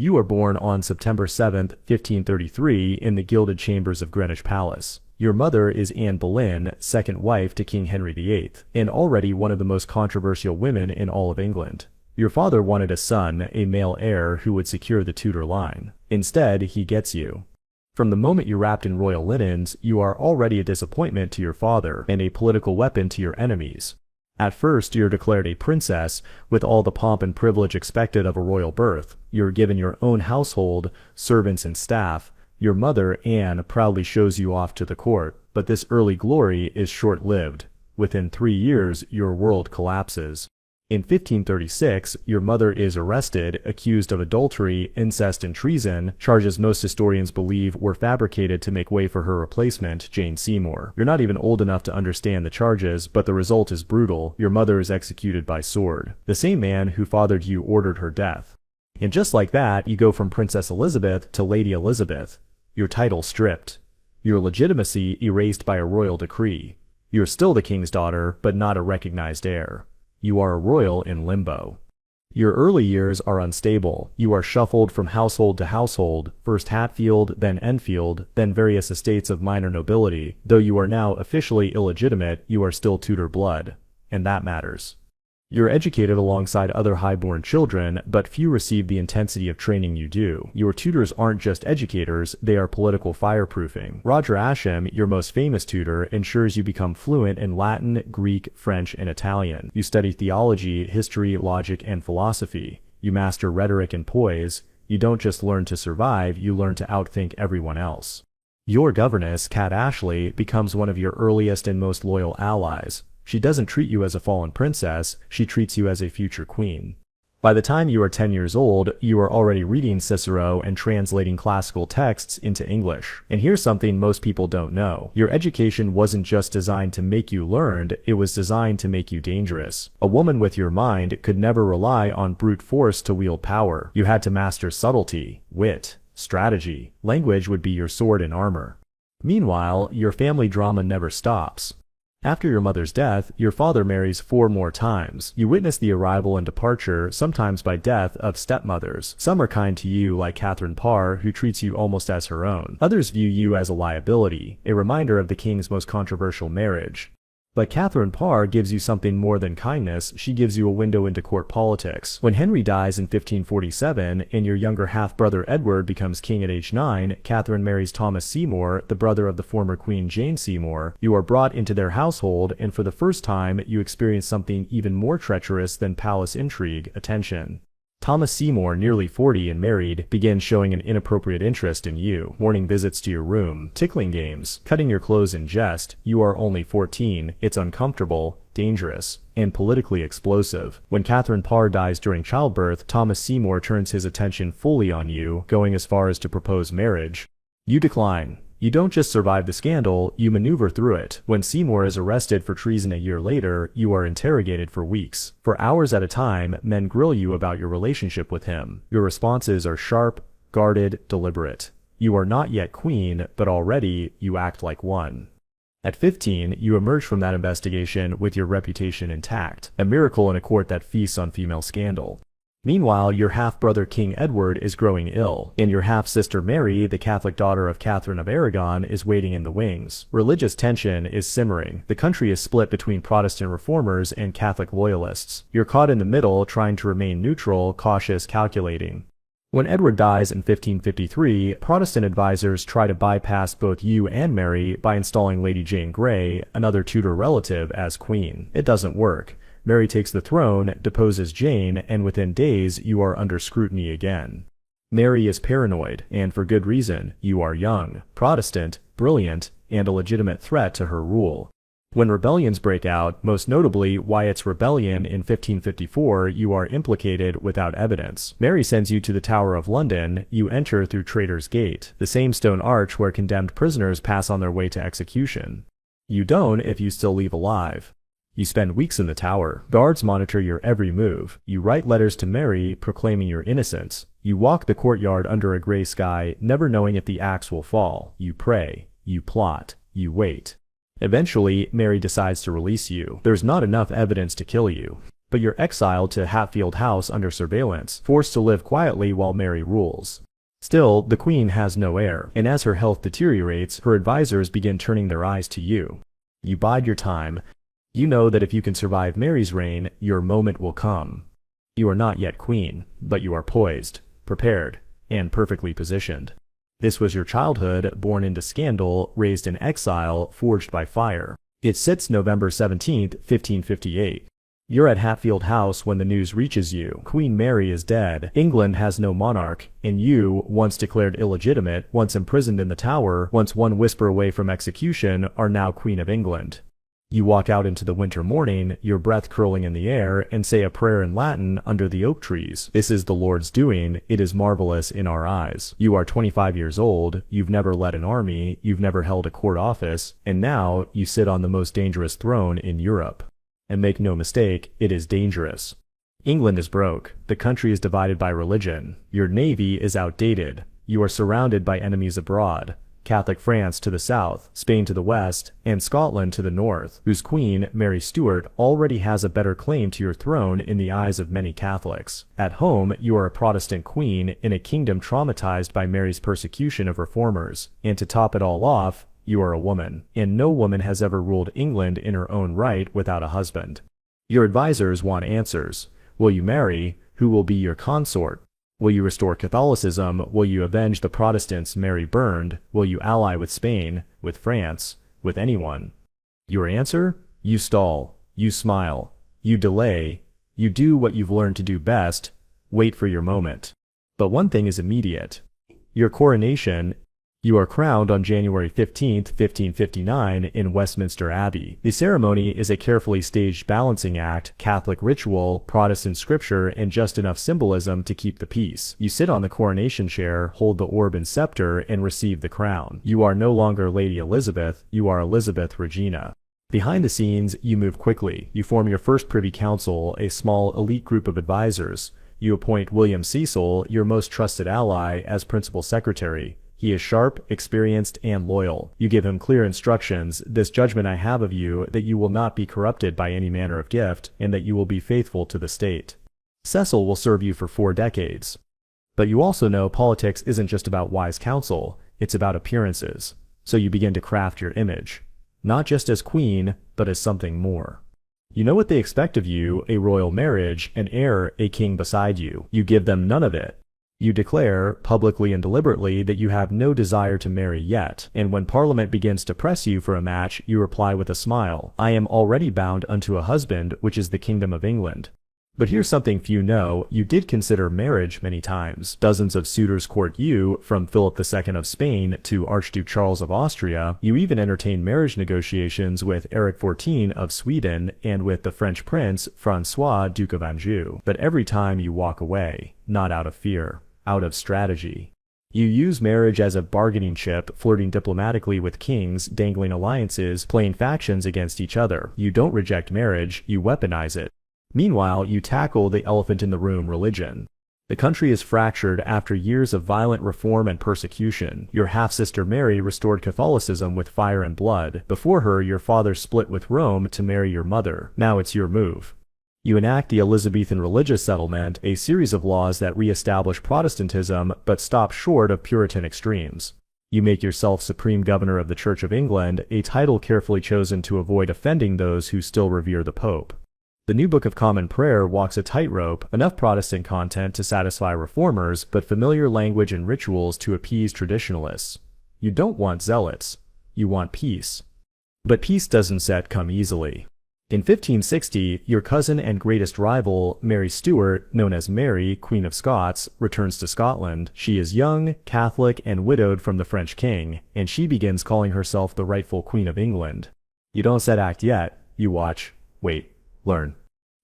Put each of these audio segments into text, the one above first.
You are born on September 7, 1533, in the gilded chambers of Greenwich Palace. Your mother is Anne Boleyn, second wife to King Henry VIII, and already one of the most controversial women in all of England. Your father wanted a son, a male heir who would secure the Tudor line. Instead, he gets you. From the moment you're wrapped in royal linens, you are already a disappointment to your father and a political weapon to your enemies. At first, you're declared a princess, with all the pomp and privilege expected of a royal birth. You're given your own household, servants and staff. Your mother, Anne, proudly shows you off to the court, but this early glory is short-lived. Within 3 years, your world collapses. In 1536, your mother is arrested, accused of adultery, incest, and treason, charges most historians believe were fabricated to make way for her replacement, Jane Seymour. You're not even old enough to understand the charges, but the result is brutal. Your mother is executed by sword. The same man who fathered you ordered her death. And just like that, you go from Princess Elizabeth to Lady Elizabeth. Your title stripped. Your legitimacy erased by a royal decree. You're still the king's daughter, but not a recognized heir. You are a royal in limbo. Your early years are unstable. You are shuffled from household to household, first Hatfield, then Enfield, then various estates of minor nobility. Though you are now officially illegitimate, you are still Tudor blood, and that matters. You're educated alongside other high-born children, but few receive the intensity of training you do. Your tutors aren't just educators, they are political fireproofing. Roger Ascham, your most famous tutor, ensures you become fluent in Latin, Greek, French, and Italian. You study theology, history, logic, and philosophy. You master rhetoric and poise. You don't just learn to survive, you learn to outthink everyone else. Your governess, Kat Ashley, becomes one of your earliest and most loyal allies. She doesn't treat you as a fallen princess, she treats you as a future queen. By the time you are 10 years old, you are already reading Cicero and translating classical texts into English. And here's something most people don't know. Your education wasn't just designed to make you learned, it was designed to make you dangerous. A woman with your mind could never rely on brute force to wield power. You had to master subtlety, wit, strategy. Language would be your sword and armor. Meanwhile, your family drama never stops. After your mother's death, your father marries 4 more times. You witness the arrival and departure, sometimes by death, of stepmothers. Some are kind to you, like Catherine Parr, who treats you almost as her own. Others view you as a liability, a reminder of the king's most controversial marriage. But Catherine Parr gives you something more than kindness, she gives you a window into court politics. When Henry dies in 1547, and your younger half-brother Edward becomes king at age 9, Catherine marries Thomas Seymour, the brother of the former Queen Jane Seymour. You are brought into their household, and for the first time, you experience something even more treacherous than palace intrigue, attention. Thomas Seymour, nearly 40 and married, begins showing an inappropriate interest in you. Morning visits to your room, tickling games, cutting your clothes in jest. You are only 14, it's uncomfortable, dangerous, and politically explosive. When Catherine Parr dies during childbirth, Thomas Seymour turns his attention fully on you, going as far as to propose marriage. You decline. You don't just survive the scandal, you maneuver through it. When Seymour is arrested for treason a year later, you are interrogated for weeks. For hours at a time, men grill you about your relationship with him. Your responses are sharp, guarded, deliberate. You are not yet queen, but already you act like one. At 15, you emerge from that investigation with your reputation intact, a miracle in a court that feasts on female scandal. Meanwhile, your half-brother King Edward is growing ill, and your half-sister Mary, the Catholic daughter of Catherine of Aragon, is waiting in the wings. Religious tension is simmering. The country is split between Protestant reformers and Catholic loyalists. You're caught in the middle, trying to remain neutral, cautious, calculating. When Edward dies in 1553, Protestant advisors try to bypass both you and Mary by installing Lady Jane Grey, another Tudor relative, as queen. It doesn't work. Mary takes the throne, deposes Jane, and within days you are under scrutiny again. Mary is paranoid, and for good reason. You are young, Protestant, brilliant, and a legitimate threat to her rule. When rebellions break out, most notably Wyatt's rebellion in 1554, you are implicated without evidence. Mary sends you to the Tower of London. You enter through Traitor's Gate, the same stone arch where condemned prisoners pass on their way to execution. You don't if you still leave alive. You spend weeks in the tower. Guards monitor your every move. You write letters to Mary proclaiming your innocence. You walk the courtyard under a gray sky, never knowing if the axe will fall. You pray. You plot. You wait. Eventually, Mary decides to release you. There's not enough evidence to kill you. But you're exiled to Hatfield House under surveillance, forced to live quietly while Mary rules. Still, the queen has no heir, and as her health deteriorates, her advisors begin turning their eyes to you. You bide your time. You know that if you can survive Mary's reign, your moment will come. You are not yet queen, but you are poised, prepared, and perfectly positioned. This was your childhood, born into scandal, raised in exile, forged by fire. It sits November 17, 1558. You're at Hatfield House when the news reaches you. Queen Mary is dead. England has no monarch, and you, once declared illegitimate, once imprisoned in the Tower, once one whisper away from execution, are now Queen of England. You walk out into the winter morning, your breath curling in the air, and say a prayer in Latin under the oak trees. This is the Lord's doing. It is marvelous in our eyes. You are 25 years old, you've never led an army, you've never held a court office, and now you sit on the most dangerous throne in Europe. And make no mistake, it is dangerous. England is broke. The country is divided by religion. Your navy is outdated. You are surrounded by enemies abroad. Catholic France to the south, Spain to the west, and Scotland to the north, whose queen, Mary Stuart, already has a better claim to your throne in the eyes of many Catholics. At home, you are a Protestant queen in a kingdom traumatized by Mary's persecution of reformers. And to top it all off, you are a woman, and no woman has ever ruled England in her own right without a husband. Your advisors want answers. Will you marry? Who will be your consort? Will you restore Catholicism? Will you avenge the Protestants Mary burned? Will you ally with Spain, with France, with anyone? Your answer? You stall. You smile. You delay. You do what you've learned to do best. Wait for your moment. But one thing is immediate. Your coronation. You are crowned on January 15, 1559 in Westminster Abbey. The ceremony is a carefully staged balancing act, Catholic ritual, Protestant scripture, and just enough symbolism to keep the peace. You sit on the coronation chair, hold the orb and scepter, and receive the crown. You are no longer Lady Elizabeth, you are Elizabeth Regina. Behind the scenes, you move quickly. You form your first Privy Council, a small elite group of advisors. You appoint William Cecil, your most trusted ally, as principal secretary. He is sharp, experienced, and loyal. You give him clear instructions, this judgment I have of you, that you will not be corrupted by any manner of gift, and that you will be faithful to the state. Cecil will serve you for 4 decades. But you also know politics isn't just about wise counsel, it's about appearances. So you begin to craft your image. Not just as queen, but as something more. You know what they expect of you, a royal marriage, an heir, a king beside you. You give them none of it. You declare, publicly and deliberately, that you have no desire to marry yet, and when Parliament begins to press you for a match, you reply with a smile, I am already bound unto a husband, which is the kingdom of England. But here's something few know, you did consider marriage many times. Dozens of suitors court you, from Philip II of Spain to Archduke Charles of Austria. You even entertained marriage negotiations with Eric XIV of Sweden and with the French prince, Francois, Duke of Anjou. But every time you walk away, not out of fear. Out of strategy. You use marriage as a bargaining chip, flirting diplomatically with kings, dangling alliances, playing factions against each other. You don't reject marriage, you weaponize it. Meanwhile, you tackle the elephant in the room, religion. The country is fractured after years of violent reform and persecution. Your half-sister Mary restored Catholicism with fire and blood. Before her, your father split with Rome to marry your mother. Now it's your move. You enact the Elizabethan religious settlement, a series of laws that re-establish Protestantism but stop short of Puritan extremes. You make yourself Supreme Governor of the Church of England, a title carefully chosen to avoid offending those who still revere the Pope. The new Book of Common Prayer walks a tightrope, enough Protestant content to satisfy reformers, but familiar language and rituals to appease traditionalists. You don't want zealots. You want peace. But peace doesn't come easily. In 1560, your cousin and greatest rival, Mary Stuart, known as Mary, Queen of Scots, returns to Scotland. She is young, Catholic, and widowed from the French king, and she begins calling herself the rightful Queen of England. You don't set act yet. You watch, wait, learn.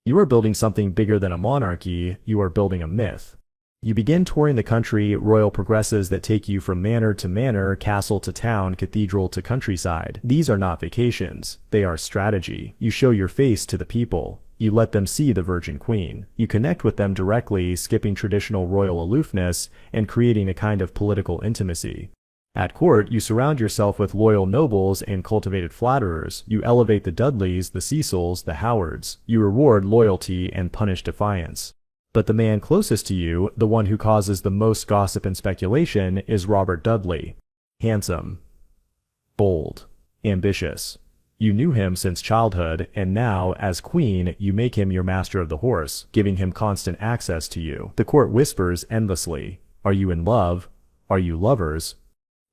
You are building something bigger than a monarchy. You are building a myth. You begin touring the country, royal progresses that take you from manor to manor, castle to town, cathedral to countryside. These are not vacations. They are strategy. You show your face to the people. You let them see the Virgin Queen. You connect with them directly, skipping traditional royal aloofness and creating a kind of political intimacy. At court, you surround yourself with loyal nobles and cultivated flatterers. You elevate the Dudleys, the Cecils, the Howards. You reward loyalty and punish defiance. But the man closest to you, the one who causes the most gossip and speculation, is Robert Dudley. Handsome, bold, ambitious. You knew him since childhood, and now, as queen, you make him your master of the horse, giving him constant access to you. The court whispers endlessly. Are you in love? Are you lovers?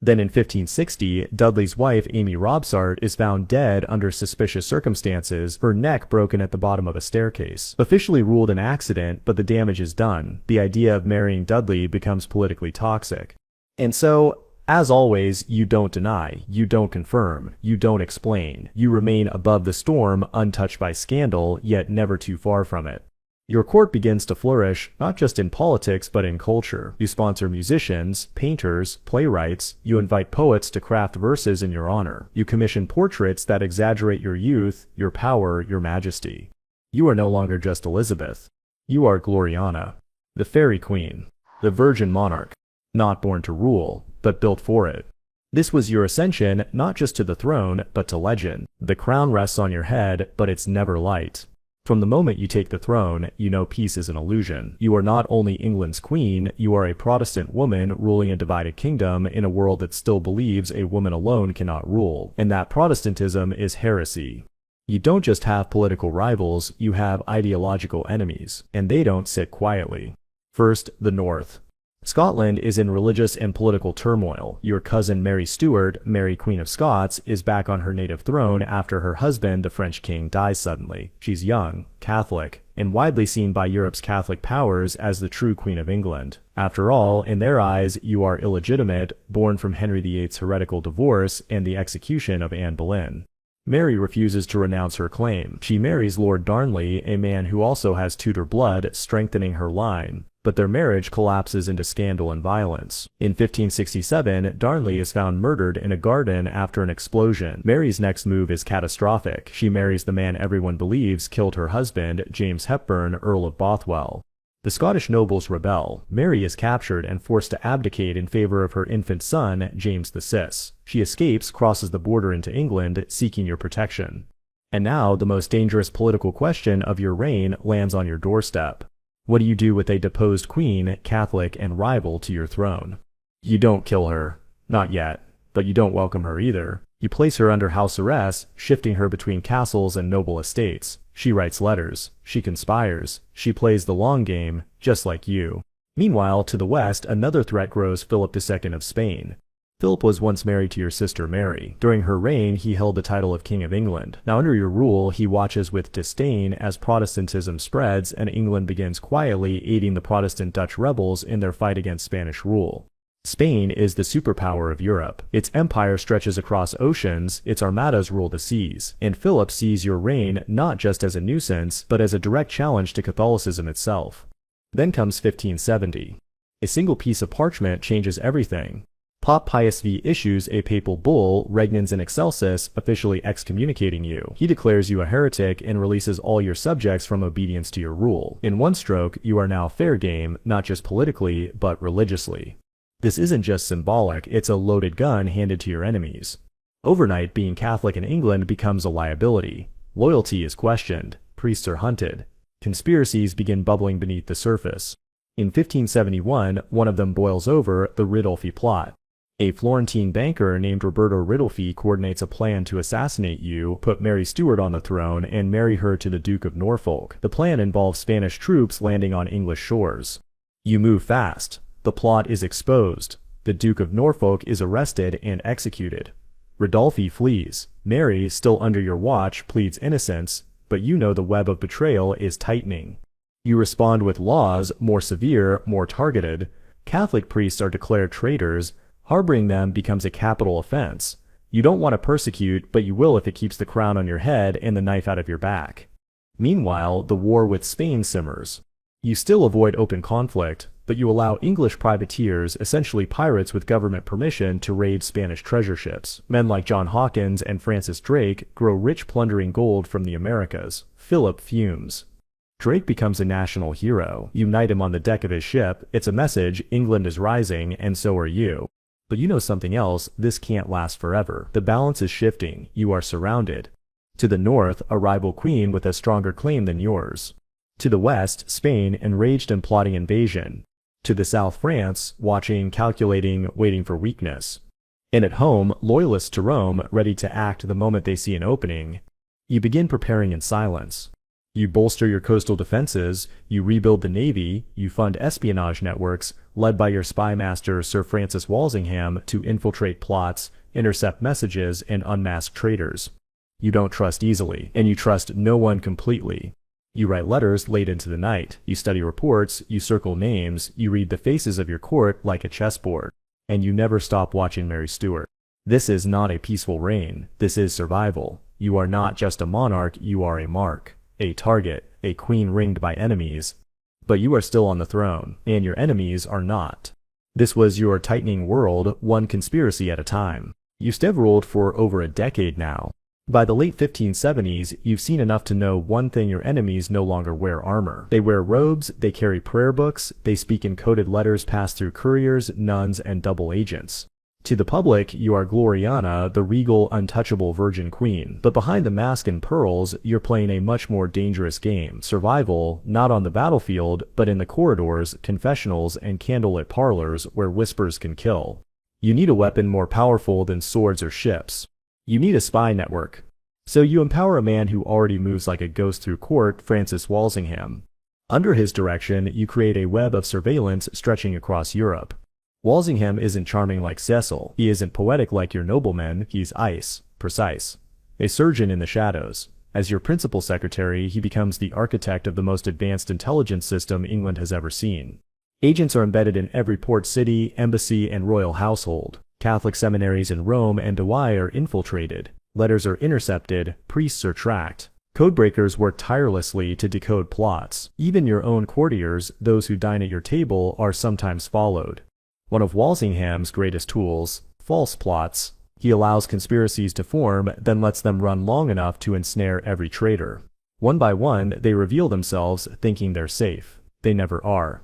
Then in 1560, Dudley's wife, Amy Robsart, is found dead under suspicious circumstances, her neck broken at the bottom of a staircase. Officially ruled an accident, but the damage is done. The idea of marrying Dudley becomes politically toxic. And so, as always, you don't deny, you don't confirm, you don't explain. You remain above the storm, untouched by scandal, yet never too far from it. Your court begins to flourish, not just in politics but in culture. You sponsor musicians, painters, playwrights. You invite poets to craft verses in your honor. You commission portraits that exaggerate your youth, your power, your majesty. You are no longer just Elizabeth. You are Gloriana, the fairy queen, the virgin monarch, not born to rule, but built for it. This was your ascension, not just to the throne, but to legend. The crown rests on your head, but it's never light. From the moment you take the throne, you know peace is an illusion. You are not only England's queen, you are a Protestant woman ruling a divided kingdom in a world that still believes a woman alone cannot rule, and that Protestantism is heresy. You don't just have political rivals, you have ideological enemies, and they don't sit quietly. First, the North. Scotland is in religious and political turmoil. Your cousin Mary Stuart, Mary Queen of Scots, is back on her native throne after her husband, the French king, dies suddenly. She's young, Catholic, and widely seen by Europe's Catholic powers as the true Queen of England. After all, in their eyes, you are illegitimate, born from Henry VIII's heretical divorce and the execution of Anne Boleyn. Mary refuses to renounce her claim. She marries Lord Darnley, a man who also has Tudor blood, strengthening her line. But their marriage collapses into scandal and violence. In 1567, Darnley is found murdered in a garden after an explosion. Mary's next move is catastrophic. She marries the man everyone believes killed her husband, James Hepburn, Earl of Bothwell. The Scottish nobles rebel. Mary is captured and forced to abdicate in favor of her infant son, James VI. She escapes, crosses the border into England, seeking your protection. And now, the most dangerous political question of your reign lands on your doorstep. What do you do with a deposed queen, Catholic, and rival to your throne? You don't kill her. Not yet. But you don't welcome her either. You place her under house arrest, shifting her between castles and noble estates. She writes letters. She conspires. She plays the long game, just like you. Meanwhile, to the west, another threat grows: Philip II of Spain. Philip was once married to your sister Mary. During her reign, he held the title of King of England. Now under your rule, he watches with disdain as Protestantism spreads and England begins quietly aiding the Protestant Dutch rebels in their fight against Spanish rule. Spain is the superpower of Europe. Its empire stretches across oceans, its armadas rule the seas, and Philip sees your reign not just as a nuisance, but as a direct challenge to Catholicism itself. Then comes 1570. A single piece of parchment changes everything. Pope Pius V issues a papal bull, Regnans in Excelsis, officially excommunicating you. He declares you a heretic and releases all your subjects from obedience to your rule. In one stroke, you are now fair game, not just politically, but religiously. This isn't just symbolic, it's a loaded gun handed to your enemies. Overnight, being Catholic in England becomes a liability. Loyalty is questioned. Priests are hunted. Conspiracies begin bubbling beneath the surface. In 1571, one of them boils over: the Ridolfi plot. A Florentine banker named Roberto Ridolfi coordinates a plan to assassinate you, put Mary Stuart on the throne, and marry her to the Duke of Norfolk. The plan involves Spanish troops landing on English shores. You move fast. The plot is exposed. The Duke of Norfolk is arrested and executed. Ridolfi flees. Mary, still under your watch, pleads innocence, but you know the web of betrayal is tightening. You respond with laws, more severe, more targeted. Catholic priests are declared traitors. Harboring them becomes a capital offense. You don't want to persecute, but you will if it keeps the crown on your head and the knife out of your back. Meanwhile, the war with Spain simmers. You still avoid open conflict, but you allow English privateers, essentially pirates with government permission, to raid Spanish treasure ships. Men like John Hawkins and Francis Drake grow rich plundering gold from the Americas. Philip fumes. Drake becomes a national hero. You knight him on the deck of his ship. It's a message: England is rising, and so are you. But you know something else, this can't last forever. The balance is shifting, you are surrounded. To the north, a rival queen with a stronger claim than yours. To the west, Spain, enraged and plotting invasion. To the south, France, watching, calculating, waiting for weakness. And at home, loyalists to Rome, ready to act the moment they see an opening. You begin preparing in silence. You bolster your coastal defenses, you rebuild the navy, you fund espionage networks, led by your spy master Sir Francis Walsingham, to infiltrate plots, intercept messages, and unmask traitors. You don't trust easily, and you trust no one completely. You write letters late into the night, you study reports, you circle names, you read the faces of your court like a chessboard. And you never stop watching Mary Stuart. This is not a peaceful reign, this is survival. You are not just a monarch, you are a mark. A target, a queen ringed by enemies. But you are still on the throne, and your enemies are not. This was your tightening world, one conspiracy at a time. You have ruled for over a decade now. By the late 1570s, you've seen enough to know one thing: your enemies no longer wear armor. They wear robes, they carry prayer books, they speak in coded letters passed through couriers, nuns, and double agents. To the public, you are Gloriana, the regal, untouchable virgin queen. But behind the mask and pearls, you're playing a much more dangerous game. Survival, not on the battlefield, but in the corridors, confessionals, and candlelit parlors where whispers can kill. You need a weapon more powerful than swords or ships. You need a spy network. So you empower a man who already moves like a ghost through court, Francis Walsingham. Under his direction, you create a web of surveillance stretching across Europe. Walsingham isn't charming like Cecil. He isn't poetic like your noblemen. He's precise. A surgeon in the shadows. As your principal secretary, he becomes the architect of the most advanced intelligence system England has ever seen. Agents are embedded in every port city, embassy, and royal household. Catholic seminaries in Rome and Douai are infiltrated. Letters are intercepted. Priests are tracked. Codebreakers work tirelessly to decode plots. Even your own courtiers, those who dine at your table, are sometimes followed. One of Walsingham's greatest tools, false plots. He allows conspiracies to form, then lets them run long enough to ensnare every traitor. One by one, they reveal themselves, thinking they're safe. They never are.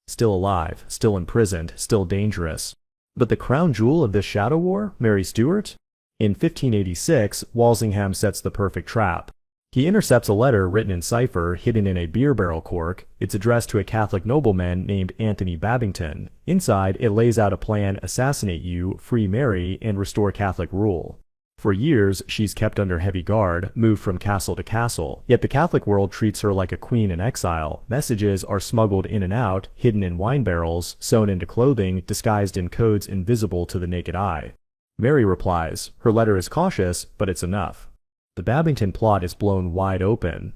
Still alive, still imprisoned, still dangerous. But the crown jewel of this shadow war, Mary Stuart? In 1586, Walsingham sets the perfect trap. He intercepts a letter written in cipher, hidden in a beer barrel cork. It's addressed to a Catholic nobleman named Anthony Babington. Inside, it lays out a plan to assassinate you, free Mary, and restore Catholic rule. For years, she's kept under heavy guard, moved from castle to castle. Yet the Catholic world treats her like a queen in exile. Messages are smuggled in and out, hidden in wine barrels, sewn into clothing, disguised in codes invisible to the naked eye. Mary replies. Her letter is cautious, but it's enough. The Babington plot is blown wide open.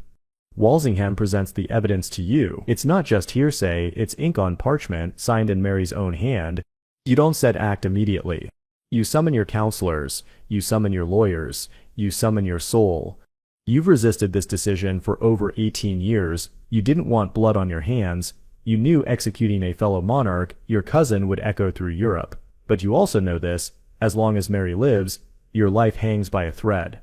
Walsingham presents the evidence to you. It's not just hearsay, it's ink on parchment, signed in Mary's own hand. You don't set act immediately. You summon your counselors, you summon your lawyers, you summon your soul. You've resisted this decision for over 18 years. You didn't want blood on your hands. You knew executing a fellow monarch, your cousin, would echo through Europe. But you also know this: as long as Mary lives, your life hangs by a thread.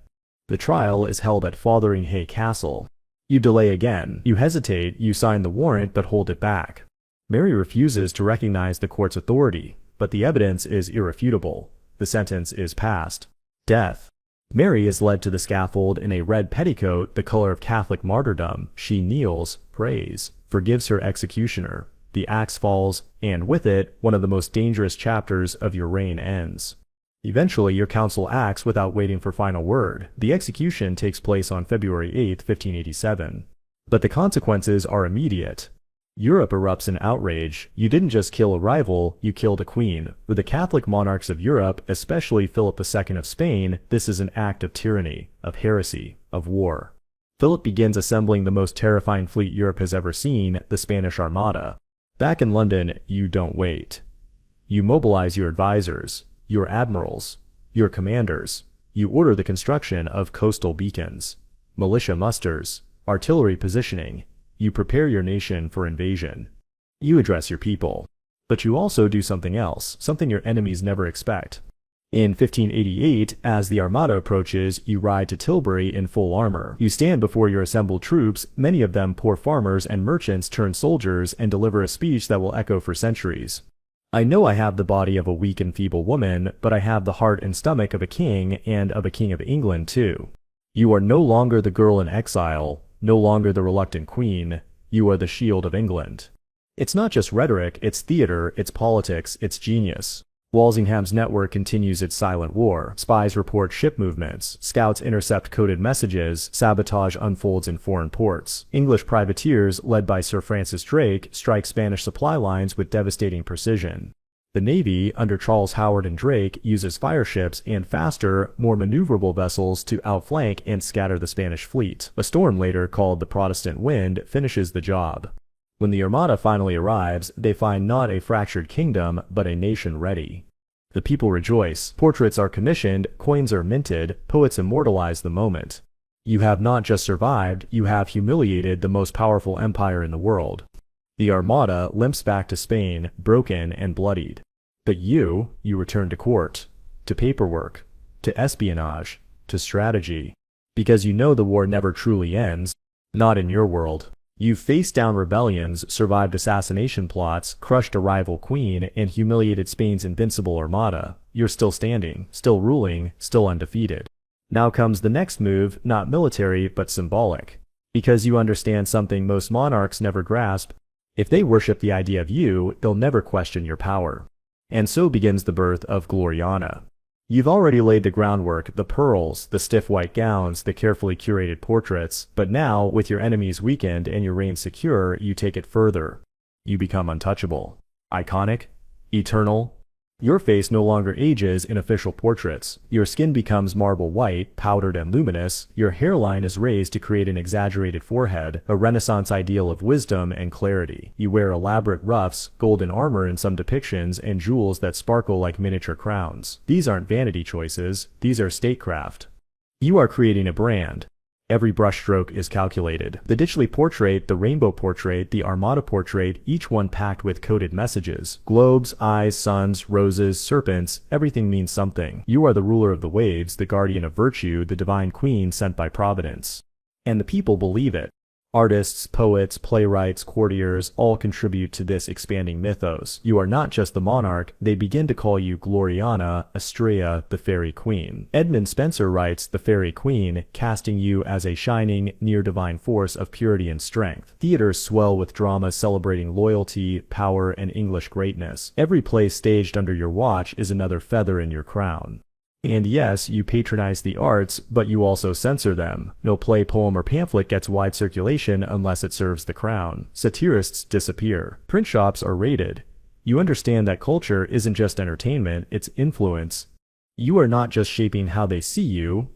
The trial is held at Fotheringhay Castle. You delay again. You hesitate. You sign the warrant but hold it back. Mary refuses to recognize the court's authority, but the evidence is irrefutable. The sentence is passed. Death. Mary is led to the scaffold in a red petticoat, the color of Catholic martyrdom. She kneels, prays, forgives her executioner. The axe falls, and with it, one of the most dangerous chapters of your reign ends. Eventually, your council acts without waiting for final word. The execution takes place on February 8, 1587. But the consequences are immediate. Europe erupts in outrage. You didn't just kill a rival, you killed a queen. For the Catholic monarchs of Europe, especially Philip II of Spain, this is an act of tyranny, of heresy, of war. Philip begins assembling the most terrifying fleet Europe has ever seen, the Spanish Armada. Back in London, you don't wait. You mobilize your advisors, your admirals, your commanders. You order the construction of coastal beacons, militia musters, artillery positioning. You prepare your nation for invasion. You address your people. But you also do something else, something your enemies never expect. In 1588, as the Armada approaches, you ride to Tilbury in full armor. You stand before your assembled troops, many of them poor farmers and merchants turned soldiers, and deliver a speech that will echo for centuries. I know I have the body of a weak and feeble woman, but I have the heart and stomach of a king and of a king of England too. You are no longer the girl in exile, no longer the reluctant queen, you are the shield of England. It's not just rhetoric, it's theater, it's politics, it's genius. Walsingham's network continues its silent war. Spies report ship movements. Scouts intercept coded messages. Sabotage unfolds in foreign ports. English privateers, led by Sir Francis Drake, strike Spanish supply lines with devastating precision. The Navy, under Charles Howard and Drake, uses fireships and faster, more maneuverable vessels to outflank and scatter the Spanish fleet. A storm later called the Protestant Wind finishes the job. When the Armada finally arrives, they find not a fractured kingdom, but a nation ready. The people rejoice, portraits are commissioned, coins are minted, poets immortalize the moment. You have not just survived, you have humiliated the most powerful empire in the world. The Armada limps back to Spain, broken and bloodied. But you return to court, to paperwork, to espionage, to strategy. Because you know the war never truly ends, not in your world. You've faced down rebellions, survived assassination plots, crushed a rival queen, and humiliated Spain's invincible armada. You're still standing, still ruling, still undefeated. Now comes the next move, not military, but symbolic. Because you understand something most monarchs never grasp. If they worship the idea of you, they'll never question your power. And so begins the birth of Gloriana. You've already laid the groundwork, the pearls, the stiff white gowns, the carefully curated portraits, but now, with your enemies weakened and your reign secure, you take it further. You become untouchable. Iconic. Eternal. Your face no longer ages in official portraits. Your skin becomes marble white, powdered and luminous. Your hairline is raised to create an exaggerated forehead, a Renaissance ideal of wisdom and clarity. You wear elaborate ruffs, golden armor in some depictions, and jewels that sparkle like miniature crowns. These aren't vanity choices, these are statecraft. You are creating a brand. Every brushstroke is calculated. The Ditchley portrait, the Rainbow portrait, the Armada portrait, each one packed with coded messages. Globes, eyes, suns, roses, serpents, everything means something. You are the ruler of the waves, the guardian of virtue, the divine queen sent by Providence. And the people believe it. Artists, poets, playwrights, courtiers all contribute to this expanding mythos. You are not just the monarch, they begin to call you Gloriana, Astrea, the fairy queen. Edmund Spenser writes, the fairy queen, casting you as a shining, near-divine force of purity and strength. Theaters swell with dramas celebrating loyalty, power, and English greatness. Every play staged under your watch is another feather in your crown. And yes, you patronize the arts, but you also censor them. No play, poem, or pamphlet gets wide circulation unless it serves the crown. Satirists disappear. Print shops are raided. You understand that culture isn't just entertainment, it's influence. You are not just shaping how they see you,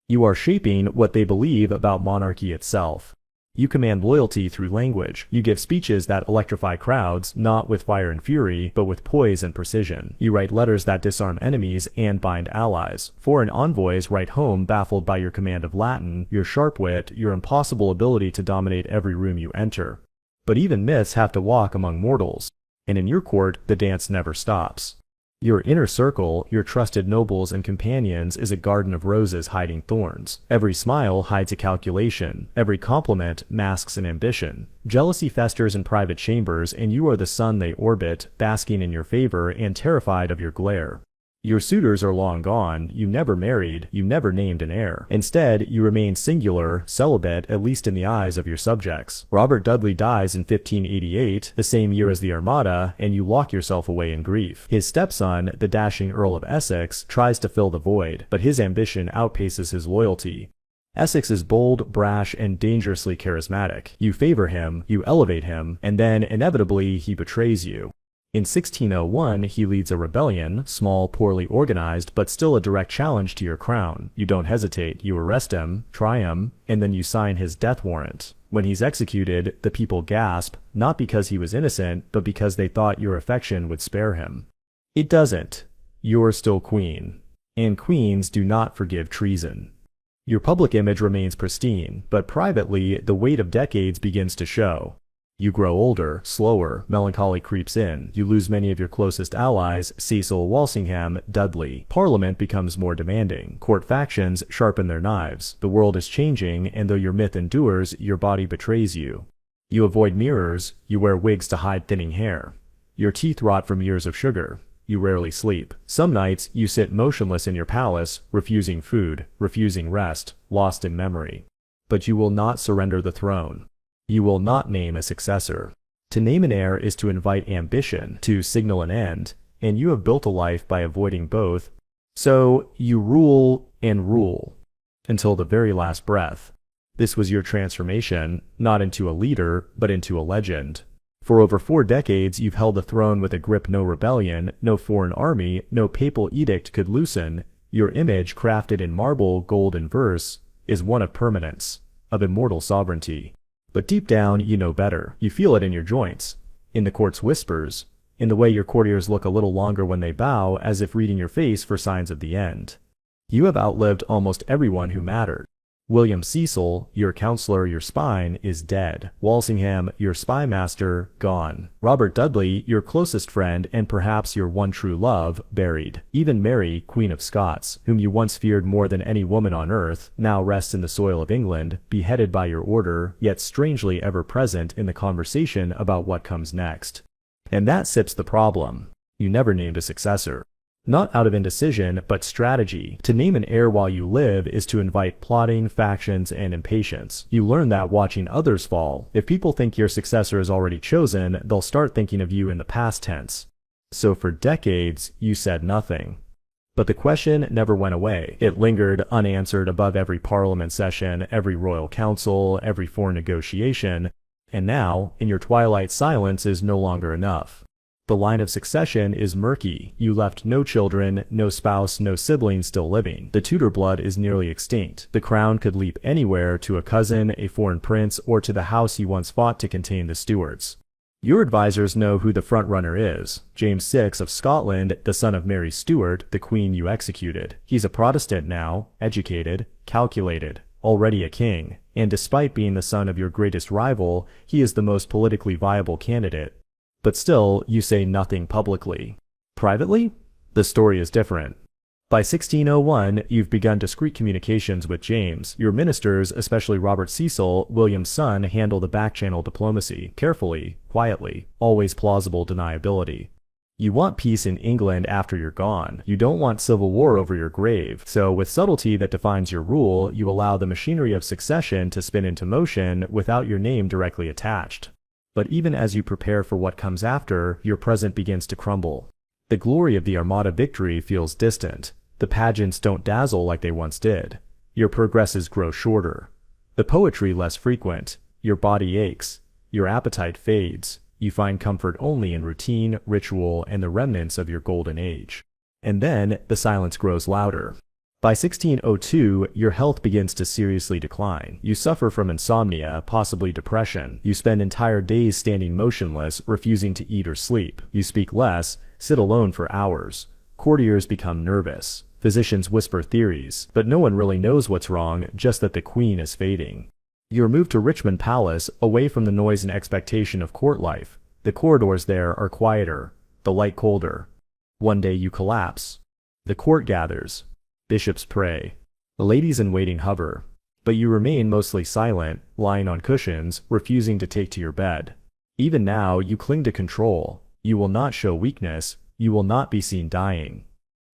you are shaping what they believe about monarchy itself. You command loyalty through language. You give speeches that electrify crowds, not with fire and fury, but with poise and precision. You write letters that disarm enemies and bind allies. Foreign envoys write home baffled by your command of Latin, your sharp wit, your impossible ability to dominate every room you enter. But even myths have to walk among mortals. And in your court, the dance never stops. Your inner circle, your trusted nobles and companions, is a garden of roses hiding thorns. Every smile hides a calculation. Every compliment masks an ambition. Jealousy festers in private chambers, and you are the sun they orbit, basking in your favor and terrified of your glare. Your suitors are long gone, you never married, you never named an heir. Instead, you remain singular, celibate, at least in the eyes of your subjects. Robert Dudley dies in 1588, the same year as the Armada, and you lock yourself away in grief. His stepson, the dashing Earl of Essex, tries to fill the void, but his ambition outpaces his loyalty. Essex is bold, brash, and dangerously charismatic. You favor him, you elevate him, and then, inevitably, he betrays you. In 1601, he leads a rebellion, small, poorly organized, but still a direct challenge to your crown. You don't hesitate, you arrest him, try him, and then you sign his death warrant. When he's executed, the people gasp, not because he was innocent, but because they thought your affection would spare him. It doesn't. You're still queen. And queens do not forgive treason. Your public image remains pristine, but privately, the weight of decades begins to show. You grow older, slower, melancholy creeps in. You lose many of your closest allies, Cecil, Walsingham, Dudley. Parliament becomes more demanding. Court factions sharpen their knives. The world is changing, and though your myth endures, your body betrays you. You avoid mirrors, you wear wigs to hide thinning hair. Your teeth rot from years of sugar. You rarely sleep. Some nights, you sit motionless in your palace, refusing food, refusing rest, lost in memory. But you will not surrender the throne. You will not name a successor. To name an heir is to invite ambition, to signal an end, and you have built a life by avoiding both. So, you rule and rule, until the very last breath. This was your transformation, not into a leader, but into a legend. For over 4 decades, you've held the throne with a grip no rebellion, no foreign army, no papal edict could loosen. Your image, crafted in marble, gold, and verse, is one of permanence, of immortal sovereignty. But deep down, you know better. You feel it in your joints, in the court's whispers, in the way your courtiers look a little longer when they bow, as if reading your face for signs of the end. You have outlived almost everyone who mattered. William Cecil, your counselor, your spine, is dead. Walsingham, your spy master, gone. Robert Dudley, your closest friend and perhaps your one true love, buried. Even Mary, Queen of Scots, whom you once feared more than any woman on earth, now rests in the soil of England, beheaded by your order, yet strangely ever present in the conversation about what comes next. And that sips the problem. You never named a successor. Not out of indecision, but strategy. To name an heir while you live is to invite plotting, factions, and impatience. You learn that watching others fall. If people think your successor is already chosen, they'll start thinking of you in the past tense. So for decades, you said nothing. But the question never went away. It lingered unanswered above every parliament session, every royal council, every foreign negotiation, and now, in your twilight, silence is no longer enough. The line of succession is murky. You left no children, no spouse, no siblings still living. The Tudor blood is nearly extinct. The crown could leap anywhere, to a cousin, a foreign prince, or to the house you once fought to contain the Stuarts. Your advisors know who the front-runner is. James VI of Scotland, the son of Mary Stuart, the queen you executed. He's a Protestant now, educated, calculated, already a king, and despite being the son of your greatest rival, he is the most politically viable candidate. But still, you say nothing publicly. Privately? The story is different. By 1601, you've begun discreet communications with James. Your ministers, especially Robert Cecil, William's son, handle the back-channel diplomacy, carefully, quietly, always plausible deniability. You want peace in England after you're gone. You don't want civil war over your grave. So, with subtlety that defines your rule, you allow the machinery of succession to spin into motion without your name directly attached. But even as you prepare for what comes after, your present begins to crumble. The glory of the Armada victory feels distant. The pageants don't dazzle like they once did. Your progresses grow shorter. The poetry less frequent. Your body aches. Your appetite fades. You find comfort only in routine, ritual, and the remnants of your golden age. And then, the silence grows louder. By 1602, your health begins to seriously decline. You suffer from insomnia, possibly depression. You spend entire days standing motionless, refusing to eat or sleep. You speak less, sit alone for hours. Courtiers become nervous. Physicians whisper theories, but no one really knows what's wrong, just that the queen is fading. You're moved to Richmond Palace, away from the noise and expectation of court life. The corridors there are quieter, the light colder. One day you collapse. The court gathers. Bishops pray. The ladies-in-waiting hover. But you remain mostly silent, lying on cushions, refusing to take to your bed. Even now, you cling to control. You will not show weakness. You will not be seen dying.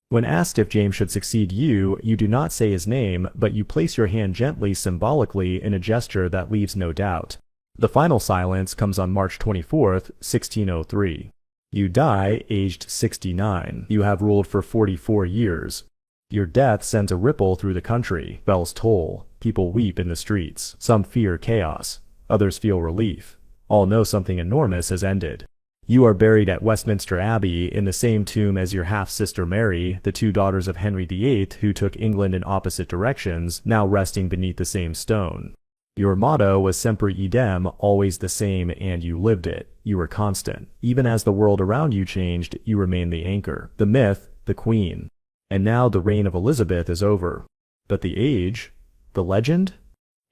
When asked if James should succeed you, you do not say his name, but you place your hand gently, symbolically, in a gesture that leaves no doubt. The final silence comes on March 24th, 1603. You die, aged 69. You have ruled for 44 years. Your death sends a ripple through the country. Bells toll. People weep in the streets. Some fear chaos. Others feel relief. All know something enormous has ended. You are buried at Westminster Abbey in the same tomb as your half-sister Mary, the 2 daughters of Henry VIII who took England in opposite directions, now resting beneath the same stone. Your motto was Semper Idem, always the same, and you lived it. You were constant. Even as the world around you changed, you remained the anchor, the myth, the queen. And now the reign of Elizabeth is over. But the age? The legend?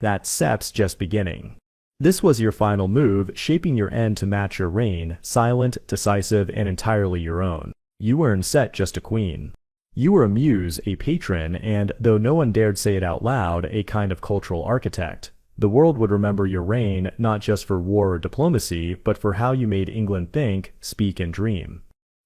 That step's just beginning. This was your final move, shaping your end to match your reign, silent, decisive, and entirely your own. You weren't set just a queen. You were a muse, a patron, and, though no one dared say it out loud, a kind of cultural architect. The world would remember your reign not just for war or diplomacy, but for how you made England think, speak, and dream.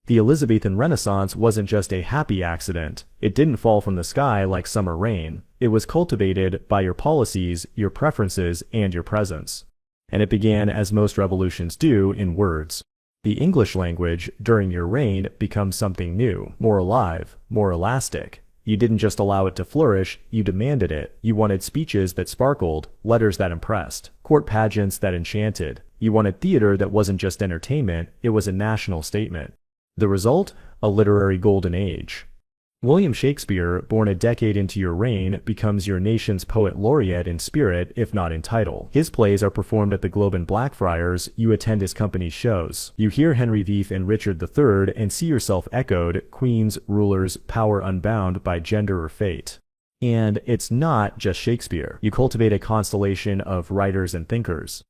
The Elizabethan Renaissance wasn't just a happy accident. It didn't fall from the sky like summer rain. It was cultivated by your policies, your preferences, and your presence. And it began as most revolutions do, in words. The English language, during your reign, becomes something new, more alive, more elastic. You didn't just allow it to flourish, you demanded it. You wanted speeches that sparkled, letters that impressed, court pageants that enchanted. You wanted theater that wasn't just entertainment, it was a national statement. The result? A literary golden age. William Shakespeare, born a decade into your reign, becomes your nation's poet laureate in spirit, if not in title. His plays are performed at the Globe and Blackfriars, you attend his company's shows. You hear Henry V and Richard III and see yourself echoed, queens, rulers, power unbound by gender or fate. And it's not just Shakespeare. You cultivate a constellation of writers and thinkers.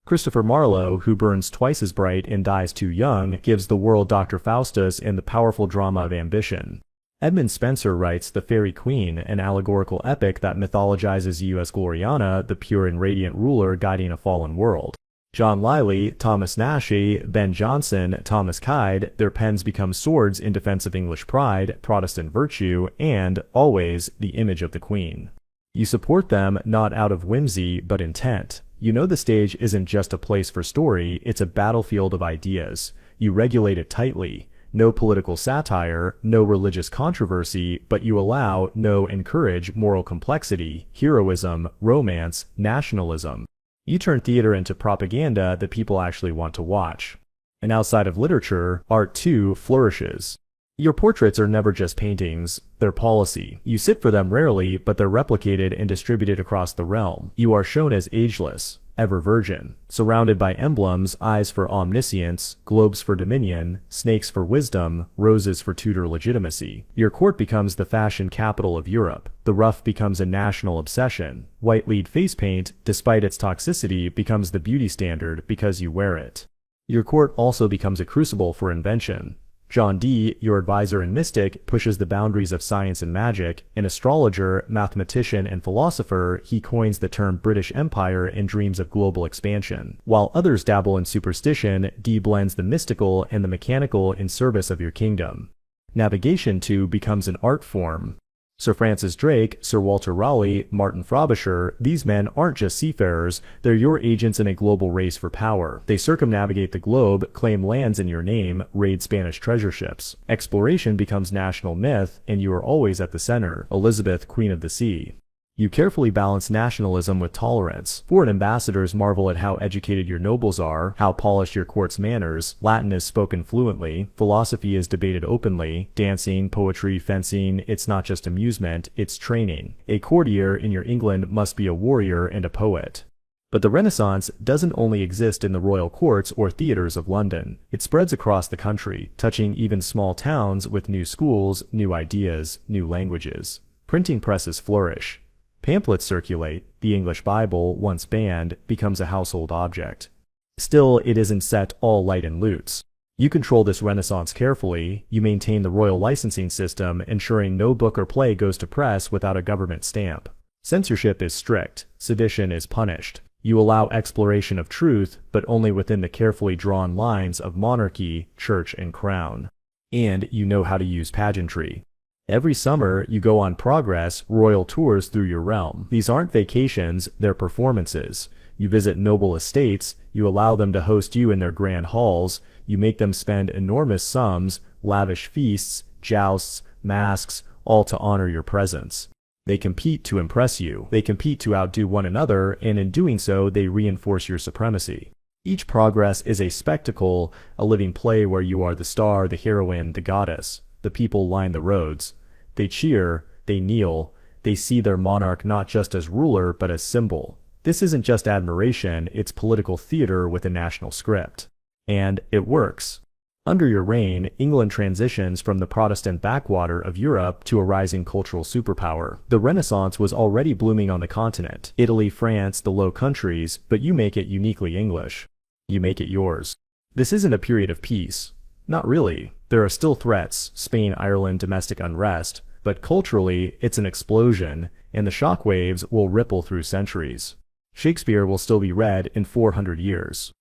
Christopher Marlowe, who burns twice as bright and dies too young, gives the world Dr. Faustus and the powerful drama of ambition. Edmund Spenser writes The Faerie Queen, an allegorical epic that mythologizes U.S. Gloriana, the pure and radiant ruler guiding a fallen world. John Lyly, Thomas Nashe, Ben Jonson, Thomas Kyde, their pens become swords in defense of English pride, Protestant virtue, and, always, the image of the Queen. You support them not out of whimsy, but intent. You know the stage isn't just a place for story, it's a battlefield of ideas. You regulate it tightly. No political satire, no religious controversy, but you encourage moral complexity, heroism, romance, nationalism. You turn theater into propaganda that people actually want to watch. And outside of literature, art too flourishes. Your portraits are never just paintings, they're policy. You sit for them rarely, but they're replicated and distributed across the realm. You are shown as ageless, ever virgin, surrounded by emblems, eyes for omniscience, globes for dominion, snakes for wisdom, roses for Tudor legitimacy. Your court becomes the fashion capital of Europe. The ruff becomes a national obsession. White lead face paint, despite its toxicity, becomes the beauty standard because you wear it. Your court also becomes a crucible for invention. John Dee, your advisor and mystic, pushes the boundaries of science and magic. An astrologer, mathematician, and philosopher, he coins the term British Empire and dreams of global expansion. While others dabble in superstition, Dee blends the mystical and the mechanical in service of your kingdom. Navigation, too, becomes an art form. Sir Francis Drake, Sir Walter Raleigh, Martin Frobisher, these men aren't just seafarers, they're your agents in a global race for power. They circumnavigate the globe, claim lands in your name, raid Spanish treasure ships. Exploration becomes national myth, and you are always at the center, Elizabeth, Queen of the Sea. You carefully balance nationalism with tolerance. Foreign ambassadors marvel at how educated your nobles are, how polished your court's manners. Latin is spoken fluently, philosophy is debated openly, dancing, poetry, fencing, it's not just amusement, it's training. A courtier in your England must be a warrior and a poet. But the Renaissance doesn't only exist in the royal courts or theaters of London. It spreads across the country, touching even small towns with new schools, new ideas, new languages. Printing presses flourish. Pamphlets circulate. The English Bible, once banned, becomes a household object. Still, it isn't set all light and loots. You control this Renaissance carefully. You maintain the royal licensing system, ensuring no book or play goes to press without a government stamp. Censorship is strict. Sedition is punished. You allow exploration of truth, but only within the carefully drawn lines of monarchy, church, and crown. And you know how to use pageantry. Every summer, you go on progress, royal tours through your realm. These aren't vacations, they're performances. You visit noble estates, you allow them to host you in their grand halls, you make them spend enormous sums, lavish feasts, jousts, masks, all to honor your presence. They compete to impress you. They compete to outdo one another, and in doing so, they reinforce your supremacy. Each progress is a spectacle, a living play where you are the star, the heroine, the goddess. The people line the roads. They cheer, they kneel, they see their monarch not just as ruler but as symbol. This isn't just admiration, it's political theater with a national script. And it works. Under your reign, England transitions from the Protestant backwater of Europe to a rising cultural superpower. The Renaissance was already blooming on the continent, Italy, France, the Low Countries, but you make it uniquely English. You make it yours. This isn't a period of peace. Not really. There are still threats, Spain, Ireland, domestic unrest, but culturally, it's an explosion, and the shockwaves will ripple through centuries. Shakespeare will still be read in 400 years.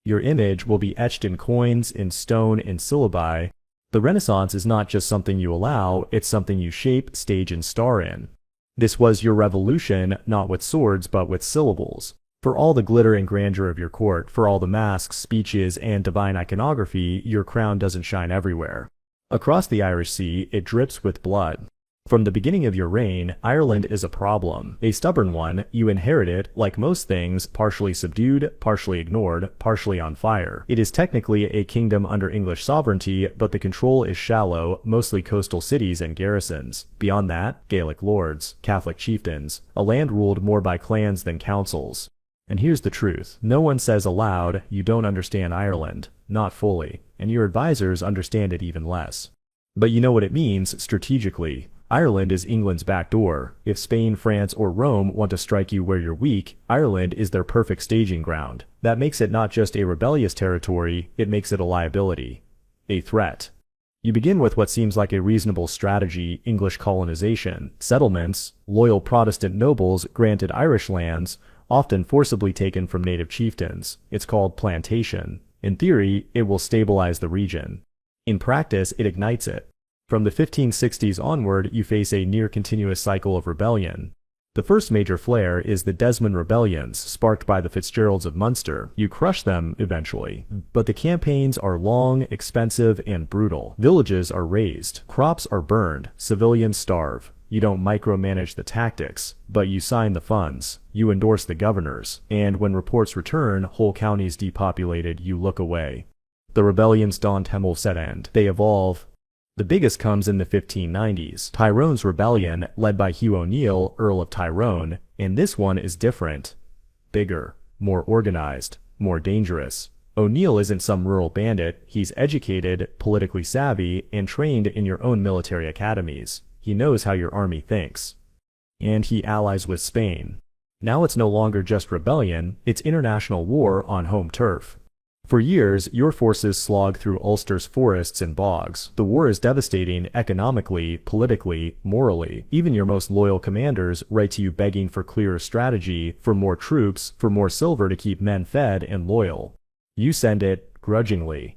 Your image will be etched in coins, in stone, in syllabi. The Renaissance is not just something you allow, it's something you shape, stage, and star in. This was your revolution, not with swords, but with syllables. For all the glitter and grandeur of your court, for all the masks, speeches, and divine iconography, your crown doesn't shine everywhere. Across the Irish Sea, it drips with blood. From the beginning of your reign, Ireland is a problem, a stubborn one. You inherit it, like most things, partially subdued, partially ignored, partially on fire. It is technically a kingdom under English sovereignty, but the control is shallow, mostly coastal cities and garrisons. Beyond that, Gaelic lords, Catholic chieftains, a land ruled more by clans than councils. And here's the truth. No one says aloud, you don't understand Ireland. Not fully. And your advisors understand it even less. But you know what it means strategically. Ireland is England's back door. If Spain, France, or Rome want to strike you where you're weak, Ireland is their perfect staging ground. That makes it not just a rebellious territory, it makes it a liability. A threat. You begin with what seems like a reasonable strategy: English colonization, settlements, loyal Protestant nobles granted Irish lands, often forcibly taken from native chieftains. It's called plantation. In theory, it will stabilize the region. In practice, it ignites it. From the 1560s onward, you face a near-continuous cycle of rebellion. The first major flare is the Desmond rebellions, sparked by the Fitzgeralds of Munster. You crush them eventually. But the campaigns are long, expensive, and brutal. Villages are razed, crops are burned, civilians starve. You don't micromanage the tactics, but you sign the funds. You endorse the governors. And when reports return, whole counties depopulated, you look away. The rebellions don't set end. They evolve. The biggest comes in the 1590s, Tyrone's rebellion, led by Hugh O'Neill, Earl of Tyrone, and this one is different. Bigger, more organized, more dangerous. O'Neill isn't some rural bandit, he's educated, politically savvy, and trained in your own military academies. He knows how your army thinks. And he allies with Spain. Now it's no longer just rebellion, it's international war on home turf. For years, your forces slog through Ulster's forests and bogs. The war is devastating economically, politically, morally. Even your most loyal commanders write to you begging for clearer strategy, for more troops, for more silver to keep men fed and loyal. You send it, grudgingly.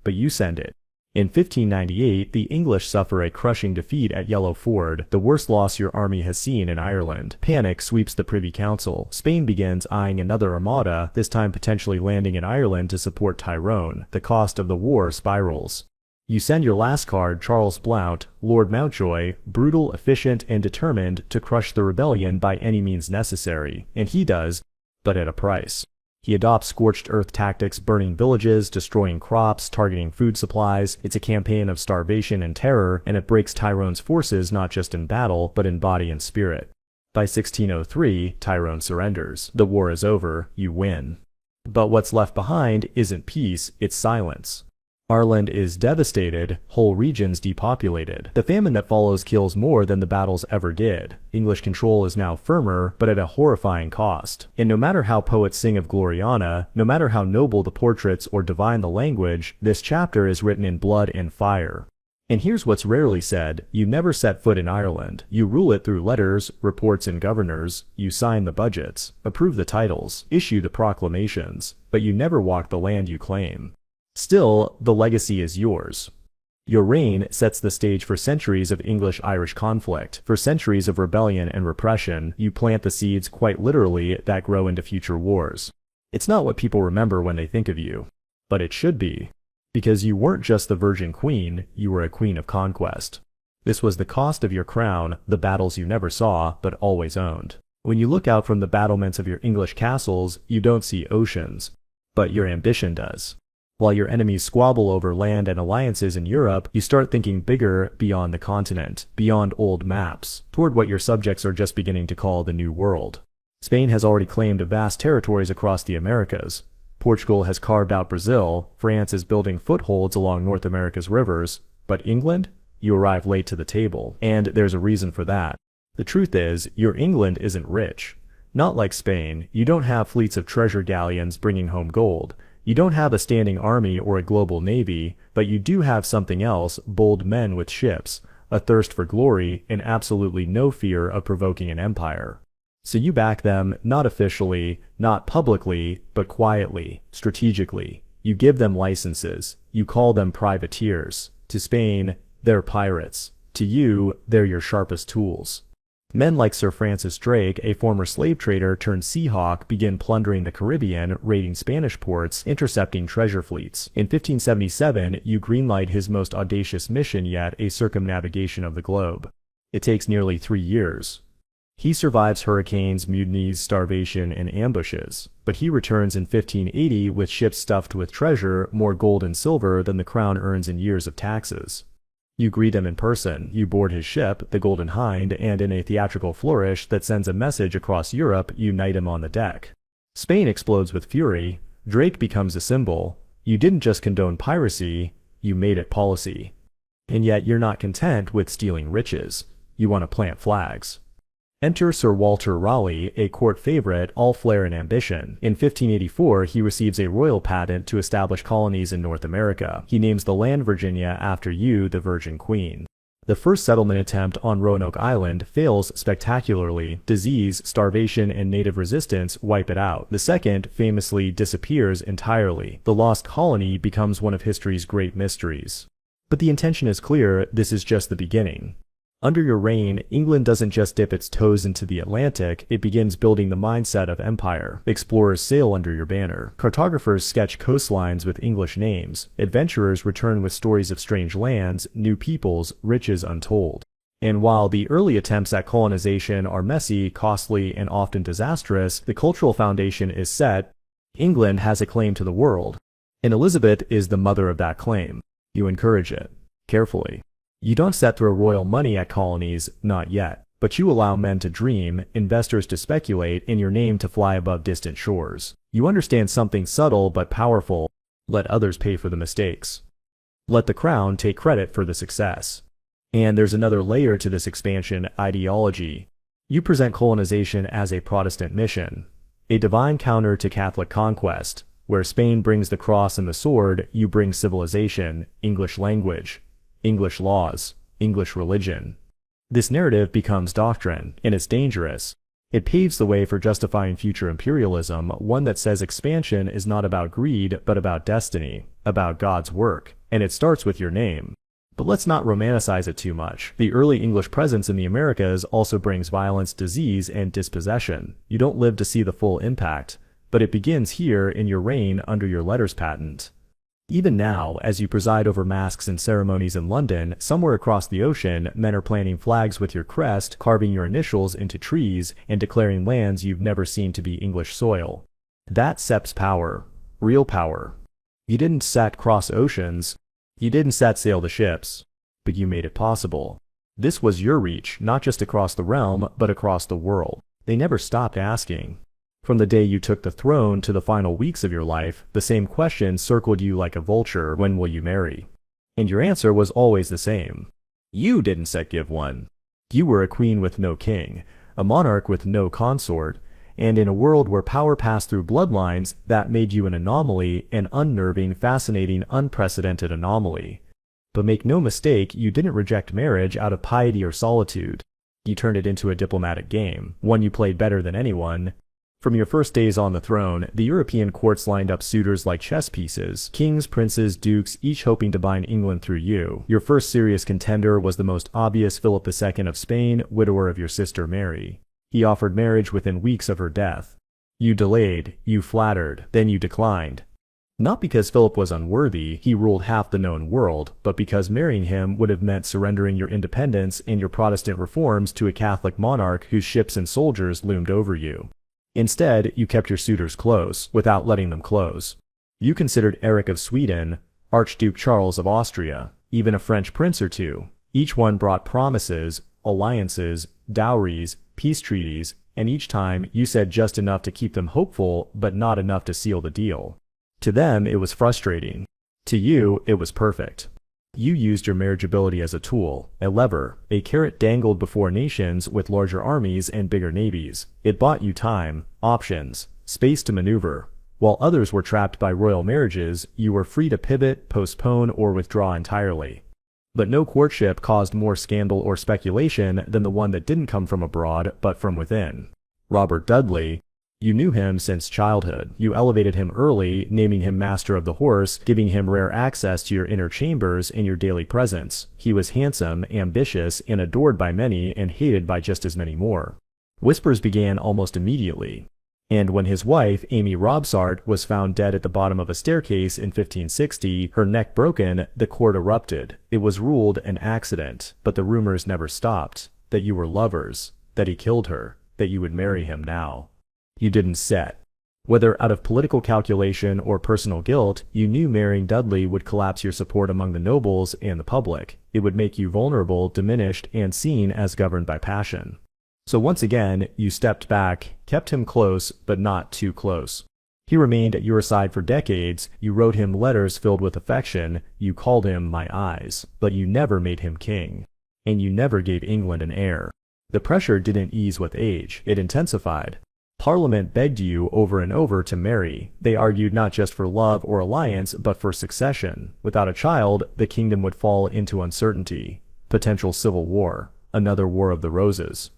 But you send it. In 1598, the English suffer a crushing defeat at Yellow Ford, the worst loss your army has seen in Ireland. Panic sweeps the Privy Council. Spain begins eyeing another armada, this time potentially landing in Ireland to support Tyrone. The cost of the war spirals. You send your last card, Charles Blount, Lord Mountjoy, brutal, efficient, and determined to crush the rebellion by any means necessary. And he does, but at a price. He adopts scorched earth tactics, burning villages, destroying crops, targeting food supplies. It's a campaign of starvation and terror, and it breaks Tyrone's forces not just in battle, but in body and spirit. By 1603, Tyrone surrenders. The war is over, you win. But what's left behind isn't peace, it's silence. Ireland is devastated, whole regions depopulated. The famine that follows kills more than the battles ever did. English control is now firmer, but at a horrifying cost. And no matter how poets sing of Gloriana, no matter how noble the portraits or divine the language, this chapter is written in blood and fire. And here's what's rarely said: you never set foot in Ireland. You rule it through letters, reports, and governors. You sign the budgets, approve the titles, issue the proclamations, but you never walk the land you claim. Still, the legacy is yours. Your reign sets the stage for centuries of English-Irish conflict, for centuries of rebellion and repression. You plant the seeds, quite literally, that grow into future wars. It's not what people remember when they think of you, but it should be. Because you weren't just the Virgin Queen, you were a queen of conquest. This was the cost of your crown, the battles you never saw, but always owned. When you look out from the battlements of your English castles, you don't see oceans, but your ambition does. While your enemies squabble over land and alliances in Europe, you start thinking bigger, beyond the continent, beyond old maps, toward what your subjects are just beginning to call the New World. Spain has already claimed vast territories across the Americas. Portugal has carved out Brazil, France is building footholds along North America's rivers, but England? You arrive late to the table, and there's a reason for that. The truth is, your England isn't rich. Not like Spain, you don't have fleets of treasure galleons bringing home gold. You don't have a standing army or a global navy, but you do have something else: bold men with ships, a thirst for glory, and absolutely no fear of provoking an empire. So you back them, not officially, not publicly, but quietly, strategically. You give them licenses. You call them privateers. To Spain, they're pirates. To you, they're your sharpest tools. Men like Sir Francis Drake, a former slave trader turned Seahawk, begin plundering the Caribbean, raiding Spanish ports, intercepting treasure fleets. In 1577, you greenlight his most audacious mission yet, a circumnavigation of the globe. It takes nearly 3 years. He survives hurricanes, mutinies, starvation, and ambushes, but he returns in 1580 with ships stuffed with treasure, more gold and silver than the crown earns in years of taxes. You greet him in person, you board his ship, the Golden Hind, and in a theatrical flourish that sends a message across Europe, you knight him on the deck. Spain explodes with fury. Drake becomes a symbol. You didn't just condone piracy, you made it policy. And yet you're not content with stealing riches. You want to plant flags. Enter Sir Walter Raleigh, a court favorite, all flair and ambition. In 1584, he receives a royal patent to establish colonies in North America. He names the land Virginia after you, the Virgin Queen. The first settlement attempt on Roanoke Island fails spectacularly. Disease, starvation, and native resistance wipe it out. The second famously disappears entirely. The lost colony becomes one of history's great mysteries. But the intention is clear, this is just the beginning. Under your reign, England doesn't just dip its toes into the Atlantic, it begins building the mindset of empire. Explorers sail under your banner. Cartographers sketch coastlines with English names. Adventurers return with stories of strange lands, new peoples, riches untold. And while the early attempts at colonization are messy, costly, and often disastrous, the cultural foundation is set. England has a claim to the world. And Elizabeth is the mother of that claim. You encourage it. Carefully. You don't set throw royal money at colonies, not yet, but you allow men to dream, investors to speculate, and your name to fly above distant shores. You understand something subtle but powerful. Let others pay for the mistakes. Let the crown take credit for the success. And there's another layer to this expansion: ideology. You present colonization as a Protestant mission, a divine counter to Catholic conquest. Where Spain brings the cross and the sword, you bring civilization, English language, English laws, English religion. This narrative becomes doctrine, and it's dangerous. It paves the way for justifying future imperialism, one that says expansion is not about greed, but about destiny, about God's work, and it starts with your name. But let's not romanticize it too much. The early English presence in the Americas also brings violence, disease, and dispossession. You don't live to see the full impact, but it begins here in your reign under your letters patent. Even now, as you preside over masques and ceremonies in London, somewhere across the ocean, men are planting flags with your crest, carving your initials into trees, and declaring lands you've never seen to be English soil. That SEP's power. Real power. You didn't set cross oceans. You didn't set sail the ships. But you made it possible. This was your reach, not just across the realm, but across the world. They never stopped asking. From the day you took the throne to the final weeks of your life, the same question circled you like a vulture: when will you marry? And your answer was always the same. You didn't set give one. You were a queen with no king, a monarch with no consort, and in a world where power passed through bloodlines, that made you an anomaly, an unnerving, fascinating, unprecedented anomaly. But make no mistake, you didn't reject marriage out of piety or solitude. You turned it into a diplomatic game, one you played better than anyone. From your first days on the throne, the European courts lined up suitors like chess pieces, kings, princes, dukes, each hoping to bind England through you. Your first serious contender was the most obvious: Philip II of Spain, widower of your sister Mary. He offered marriage within weeks of her death. You delayed, you flattered, then you declined. Not because Philip was unworthy, he ruled half the known world, but because marrying him would have meant surrendering your independence and your Protestant reforms to a Catholic monarch whose ships and soldiers loomed over you. Instead, you kept your suitors close, without letting them close. You considered Eric of Sweden, Archduke Charles of Austria, even a French prince or two. Each one brought promises, alliances, dowries, peace treaties, and each time you said just enough to keep them hopeful, but not enough to seal the deal. To them, it was frustrating. To you, it was perfect. You used your marriageability as a tool, a lever, a carrot dangled before nations with larger armies and bigger navies. It bought you time, options, space to maneuver. While others were trapped by royal marriages, you were free to pivot, postpone, or withdraw entirely. But no courtship caused more scandal or speculation than the one that didn't come from abroad, but from within. Robert Dudley. You knew him since childhood. You elevated him early, naming him Master of the Horse, giving him rare access to your inner chambers and your daily presence. He was handsome, ambitious, and adored by many and hated by just as many more. Whispers began almost immediately. And when his wife, Amy Robsart, was found dead at the bottom of a staircase in 1560, her neck broken, the court erupted. It was ruled an accident, but the rumors never stopped. That you were lovers, that he killed her, that you would marry him now. You didn't set. Whether out of political calculation or personal guilt, you knew marrying Dudley would collapse your support among the nobles and the public. It would make you vulnerable, diminished, and seen as governed by passion. So once again, you stepped back, kept him close, but not too close. He remained at your side for decades. You wrote him letters filled with affection. You called him my eyes. But you never made him king. And you never gave England an heir. The pressure didn't ease with age. It intensified. Parliament begged you over and over to marry. They argued not just for love or alliance, but for succession. Without a child, the kingdom would fall into uncertainty. Potential civil war. Another war of the roses.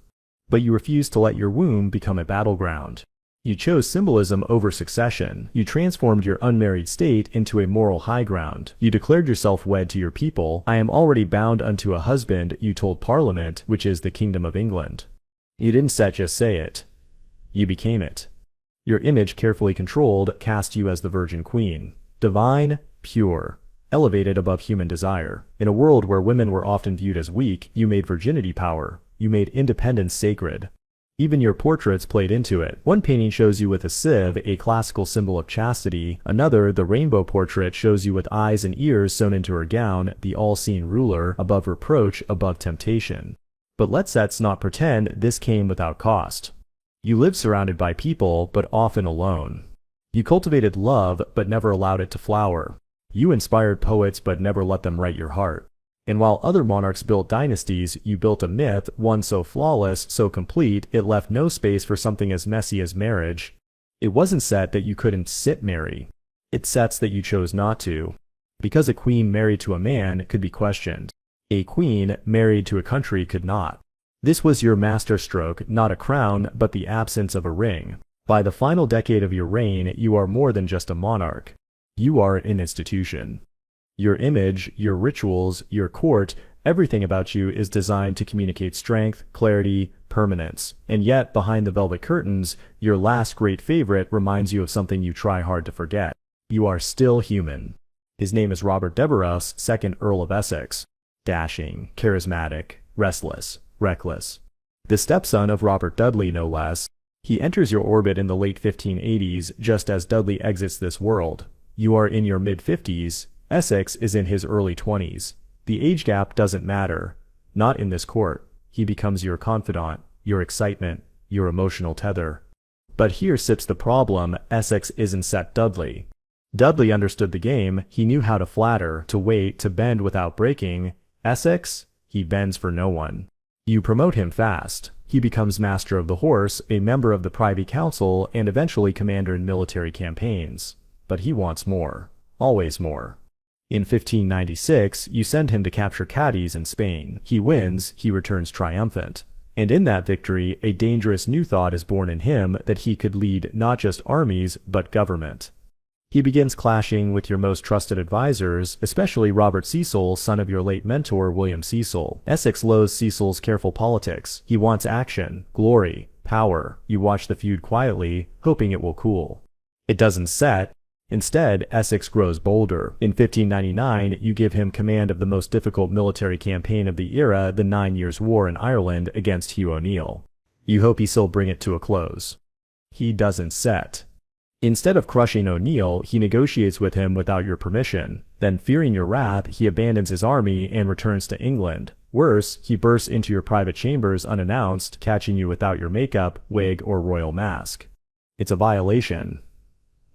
But you refused to let your womb become a battleground. You chose symbolism over succession. You transformed your unmarried state into a moral high ground. You declared yourself wed to your people. I am already bound unto a husband, you told Parliament, which is the kingdom of England. You didn't just say it. You became it. Your image, carefully controlled, cast you as the Virgin Queen. Divine, pure, elevated above human desire. In a world where women were often viewed as weak, you made virginity power. You made independence sacred. Even your portraits played into it. One painting shows you with a sieve, a classical symbol of chastity. Another, the rainbow portrait, shows you with eyes and ears sewn into her gown, the all-seeing ruler, above reproach, above temptation. But let's not pretend this came without cost. You lived surrounded by people, but often alone. You cultivated love, but never allowed it to flower. You inspired poets, but never let them write your heart. And while other monarchs built dynasties, you built a myth, one so flawless, so complete, it left no space for something as messy as marriage. It wasn't set that you couldn't sit marry. It sets that you chose not to. Because a queen married to a man could be questioned. A queen married to a country could not. This was your masterstroke, not a crown, but the absence of a ring. By the final decade of your reign, you are more than just a monarch. You are an institution. Your image, your rituals, your court, everything about you is designed to communicate strength, clarity, permanence. And yet, behind the velvet curtains, your last great favorite reminds you of something you try hard to forget. You are still human. His name is Robert Devereux, 2nd Earl of Essex. Dashing, charismatic, restless, reckless. The stepson of Robert Dudley, no less. He enters your orbit in the late 1580s, just as Dudley exits this world. You are in your mid-50s. Essex is in his early 20s. The age gap doesn't matter. Not in this court. He becomes your confidant, your excitement, your emotional tether. But here sits the problem. Essex isn't set Dudley. Dudley understood the game. He knew how to flatter, to wait, to bend without breaking. Essex, he bends for no one. You promote him fast. He becomes Master of the Horse, a member of the Privy Council, and eventually commander in military campaigns. But he wants more. Always more. In 1596, you send him to capture Cadiz in Spain. He wins, he returns triumphant. And in that victory, a dangerous new thought is born in him that he could lead not just armies, but government. He begins clashing with your most trusted advisors, especially Robert Cecil, son of your late mentor William Cecil. Essex loathes Cecil's careful politics. He wants action, glory, power. You watch the feud quietly, hoping it will cool. It doesn't set. Instead, Essex grows bolder. In 1599, you give him command of the most difficult military campaign of the era, the 9 Years' War in Ireland against Hugh O'Neill. You hope he'll bring it to a close. He doesn't set. Instead of crushing O'Neill, he negotiates with him without your permission. Then, fearing your wrath, he abandons his army and returns to England. Worse, he bursts into your private chambers unannounced, catching you without your makeup, wig, or royal mask. It's a violation.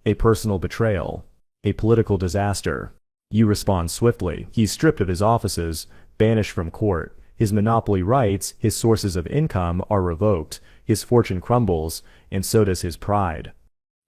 A personal betrayal. A political disaster. You respond swiftly. He's stripped of his offices, banished from court. His monopoly rights, his sources of income, are revoked. His fortune crumbles, and so does his pride.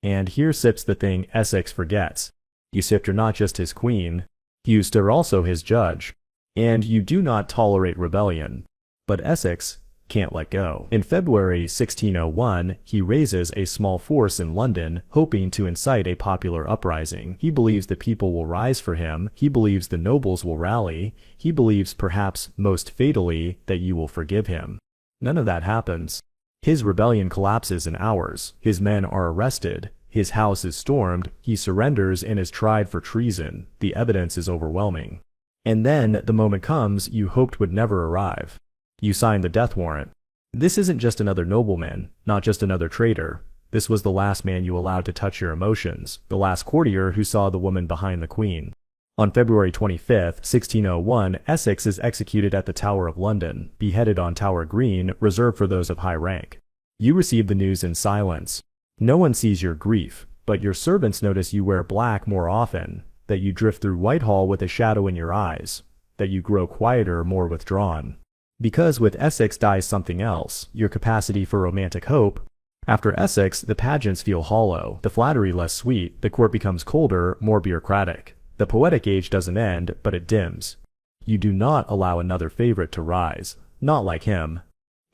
And here sits the thing Essex forgets. You are not just his queen. You are also his judge. And you do not tolerate rebellion. But Essex, can't let go. In February 1601, he raises a small force in London, hoping to incite a popular uprising. He believes the people will rise for him. He believes the nobles will rally. He believes, perhaps most fatally, that you will forgive him. None of that happens. His rebellion collapses in hours. His men are arrested. His house is stormed. He surrenders and is tried for treason. The evidence is overwhelming. And then the moment comes you hoped would never arrive. You sign the death warrant. This isn't just another nobleman, not just another traitor. This was the last man you allowed to touch your emotions, the last courtier who saw the woman behind the queen. On February 25, 1601, Essex is executed at the Tower of London, beheaded on Tower Green, reserved for those of high rank. You receive the news in silence. No one sees your grief, but your servants notice you wear black more often, that you drift through Whitehall with a shadow in your eyes, that you grow quieter, more withdrawn. Because with Essex dies something else, your capacity for romantic hope. After Essex, the pageants feel hollow, the flattery less sweet, the court becomes colder, more bureaucratic. The poetic age doesn't end, but it dims. You do not allow another favorite to rise, not like him.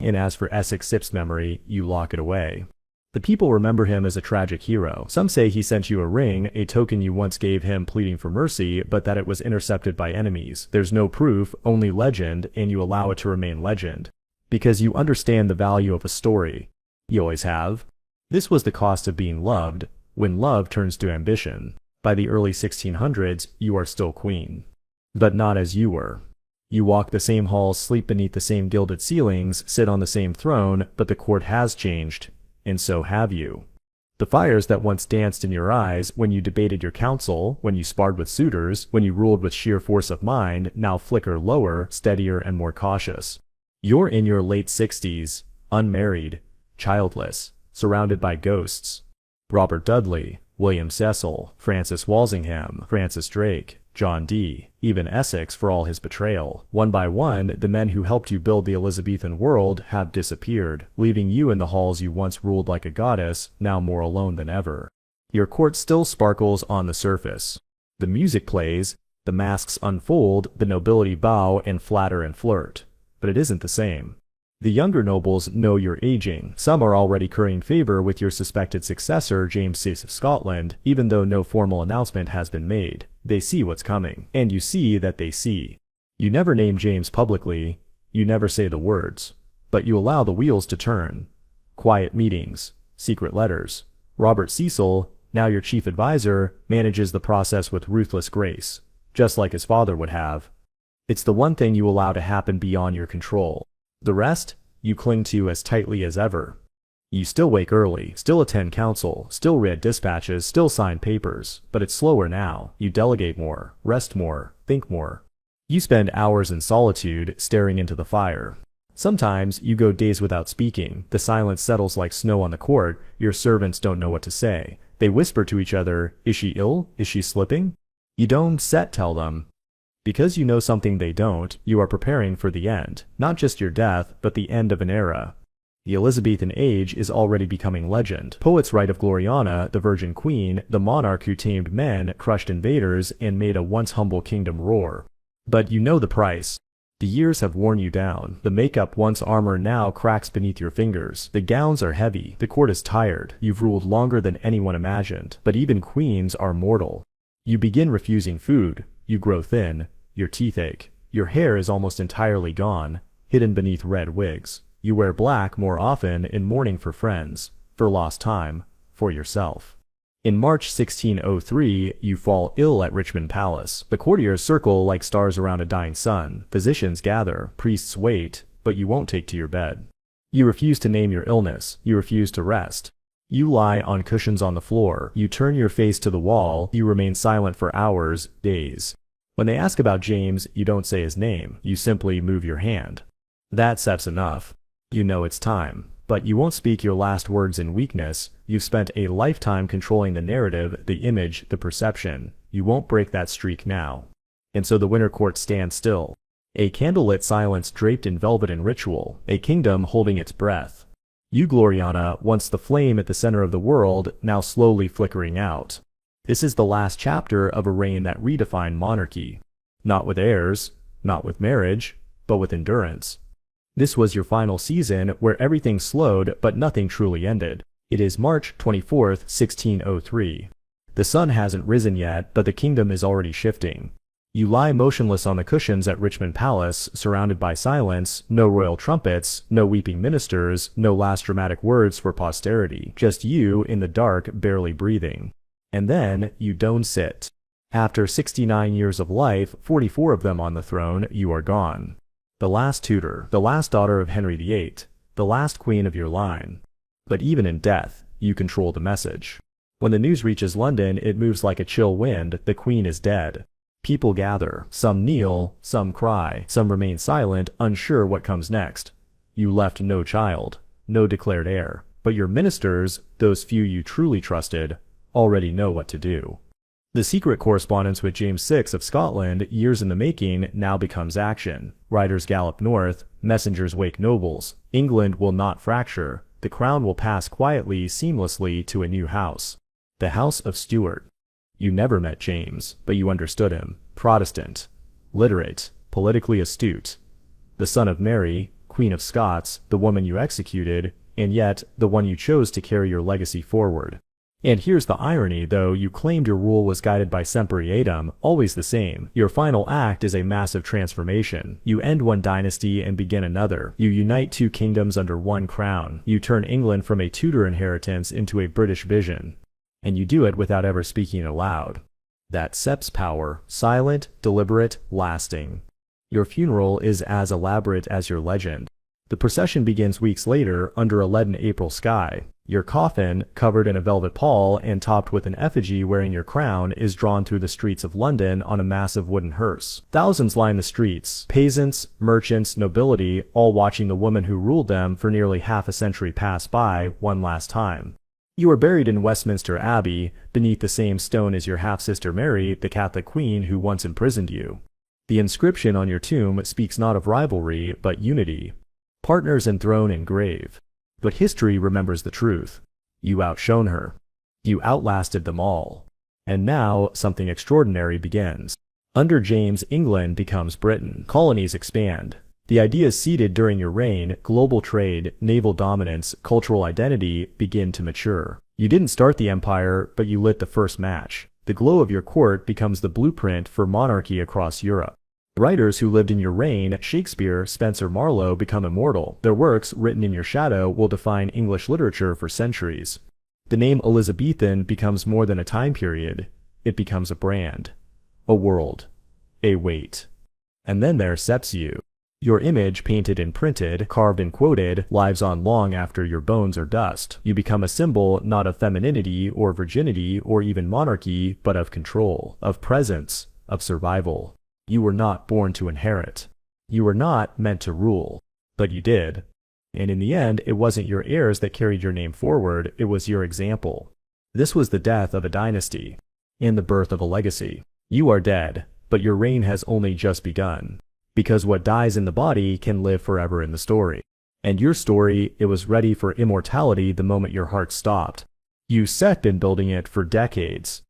And as for Essex-Sipp's memory, you lock it away. The people remember him as a tragic hero. Some say he sent you a ring, a token you once gave him pleading for mercy, but that it was intercepted by enemies. There's no proof, only legend, and you allow it to remain legend. Because you understand the value of a story. You always have. This was the cost of being loved, when love turns to ambition. By the early 1600s, you are still queen. But not as you were. You walk the same halls, sleep beneath the same gilded ceilings, sit on the same throne, but the court has changed. And so have you. The fires that once danced in your eyes when you debated your counsel, when you sparred with suitors, when you ruled with sheer force of mind, now flicker lower, steadier, and more cautious. You're in your late 60s, unmarried, childless, surrounded by ghosts. Robert Dudley, William Cecil, Francis Walsingham, Francis Drake, John Dee, even Essex for all his betrayal. One by one, the men who helped you build the Elizabethan world have disappeared, leaving you in the halls you once ruled like a goddess, now more alone than ever. Your court still sparkles on the surface. The music plays, the masks unfold, the nobility bow and flatter and flirt. But it isn't the same. The younger nobles know you're aging. Some are already currying favor with your suspected successor, James VI of Scotland, even though no formal announcement has been made. They see what's coming, and you see that they see. You never name James publicly, you never say the words, but you allow the wheels to turn. Quiet meetings, secret letters. Robert Cecil, now your chief advisor, manages the process with ruthless grace, just like his father would have. It's the one thing you allow to happen beyond your control. The rest, you cling to as tightly as ever. You still wake early, still attend council, still read dispatches, still sign papers, but it's slower now. You delegate more, rest more, think more. You spend hours in solitude, staring into the fire. Sometimes you go days without speaking. The silence settles like snow on the court. Your servants don't know what to say. They whisper to each other, "Is she ill? Is she slipping?" You don't tell them. Because you know something they don't, you are preparing for the end, not just your death, but the end of an era. The Elizabethan age is already becoming legend. Poets write of Gloriana, the Virgin Queen, the monarch who tamed men, crushed invaders, and made a once humble kingdom roar. But you know the price. The years have worn you down. The makeup, once armor, now cracks beneath your fingers. The gowns are heavy. The court is tired. You've ruled longer than anyone imagined. But even queens are mortal. You begin refusing food. You grow thin. Your teeth ache. Your hair is almost entirely gone, hidden beneath red wigs. You wear black more often in mourning for friends, for lost time, for yourself. In March 1603, you fall ill at Richmond Palace. The courtiers circle like stars around a dying sun. Physicians gather, priests wait, but you won't take to your bed. You refuse to name your illness. You refuse to rest. You lie on cushions on the floor. You turn your face to the wall. You remain silent for hours, days. When they ask about James, you don't say his name. You simply move your hand. That's enough. You know it's time. But you won't speak your last words in weakness. You've spent a lifetime controlling the narrative, the image, the perception. You won't break that streak now. And so the winter court stands still. A candlelit silence draped in velvet and ritual. A kingdom holding its breath. You, Gloriana, once the flame at the center of the world, now slowly flickering out. This is the last chapter of a reign that redefined monarchy. Not with heirs, not with marriage, but with endurance. This was your final season where everything slowed but nothing truly ended. It is March 24th, 1603. The sun hasn't risen yet, but the kingdom is already shifting. You lie motionless on the cushions at Richmond Palace, surrounded by silence, no royal trumpets, no weeping ministers, no last dramatic words for posterity, just you in the dark, barely breathing. And then you don't sit. After 69 years of life, 44 of them on the throne, you are gone. The last Tudor, the last daughter of Henry VIII, the last queen of your line. But even in death, you control the message. When the news reaches London, it moves like a chill wind, the queen is dead. People gather, some kneel, some cry, some remain silent, unsure what comes next. You left no child, no declared heir, but your ministers, those few you truly trusted, already know what to do. The secret correspondence with James VI of Scotland, years in the making, now becomes action. Riders gallop north, messengers wake nobles. England will not fracture. The crown will pass quietly, seamlessly to a new house. The House of Stuart. You never met James, but you understood him. Protestant, literate, politically astute. The son of Mary, Queen of Scots, the woman you executed, and yet the one you chose to carry your legacy forward. And here's the irony, though you claimed your rule was guided by semper ideum, always the same, your final act is a massive transformation. You end one dynasty and begin another. You unite two kingdoms under one crown. You turn England from a Tudor inheritance into a British vision. And you do it without ever speaking aloud. That's Sepp's power, silent, deliberate, lasting. Your funeral is as elaborate as your legend. The procession begins weeks later under a leaden April sky. Your coffin, covered in a velvet pall and topped with an effigy wearing your crown, is drawn through the streets of London on a massive wooden hearse. Thousands line the streets, peasants, merchants, nobility, all watching the woman who ruled them for nearly half a century pass by one last time. You are buried in Westminster Abbey, beneath the same stone as your half-sister Mary, the Catholic queen who once imprisoned you. The inscription on your tomb speaks not of rivalry, but unity. Partners in throne and grave. But history remembers the truth. You outshone her. You outlasted them all. And now, something extraordinary begins. Under James, England becomes Britain. Colonies expand. The ideas seeded during your reign, global trade, naval dominance, cultural identity, begin to mature. You didn't start the empire, but you lit the first match. The glow of your court becomes the blueprint for monarchy across Europe. Writers who lived in your reign, Shakespeare, Spencer, Marlowe, become immortal. Their works, written in your shadow, will define English literature for centuries. The name Elizabethan becomes more than a time period. It becomes a brand, a world, a weight. And then there steps you. Your image, painted and printed, carved and quoted, lives on long after your bones are dust. You become a symbol not of femininity or virginity or even monarchy, but of control, of presence, of survival. You were not born to inherit. You were not meant to rule, but you did. And in the end, it wasn't your heirs that carried your name forward, it was your example. This was the death of a dynasty, and the birth of a legacy. You are dead, but your reign has only just begun. Because what dies in the body can live forever in the story. And your story, it was ready for immortality the moment your heart stopped. You set been building it for decades.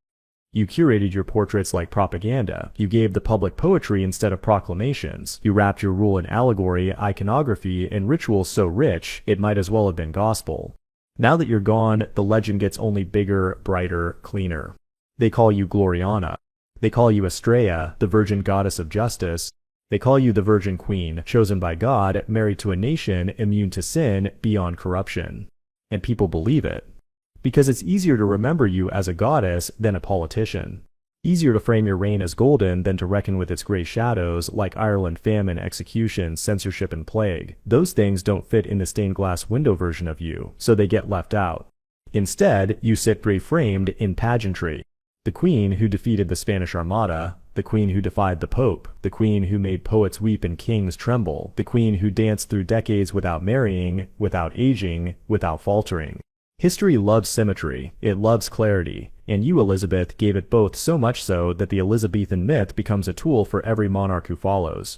You curated your portraits like propaganda. You gave the public poetry instead of proclamations. You wrapped your rule in allegory, iconography, and rituals so rich, it might as well have been gospel. Now that you're gone, the legend gets only bigger, brighter, cleaner. They call you Gloriana. They call you Estrella, the virgin goddess of justice. They call you the Virgin Queen, chosen by God, married to a nation, immune to sin, beyond corruption. And people believe it. Because it's easier to remember you as a goddess than a politician. Easier to frame your reign as golden than to reckon with its gray shadows like Ireland, famine, execution, censorship, and plague. Those things don't fit in the stained glass window version of you, so they get left out. Instead, you sit gray-framed in pageantry. The queen who defeated the Spanish Armada, the queen who defied the Pope, the queen who made poets weep and kings tremble, the queen who danced through decades without marrying, without aging, without faltering. History loves symmetry, it loves clarity, and you, Elizabeth, gave it both, so much so that the Elizabethan myth becomes a tool for every monarch who follows.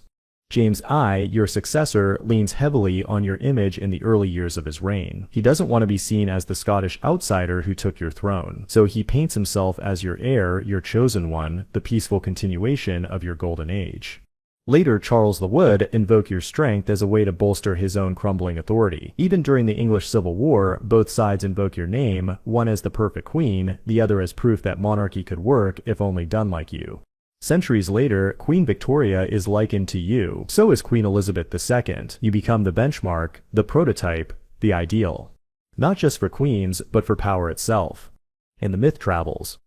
James I, your successor, leans heavily on your image in the early years of his reign. He doesn't want to be seen as the Scottish outsider who took your throne, so he paints himself as your heir, your chosen one, the peaceful continuation of your golden age. Later, Charles would invoke your strength as a way to bolster his own crumbling authority. Even during the English Civil War, both sides invoke your name, one as the perfect queen, the other as proof that monarchy could work if only done like you. Centuries later, Queen Victoria is likened to you. So is Queen Elizabeth II. You become the benchmark, the prototype, the ideal. Not just for queens, but for power itself. And the myth travels.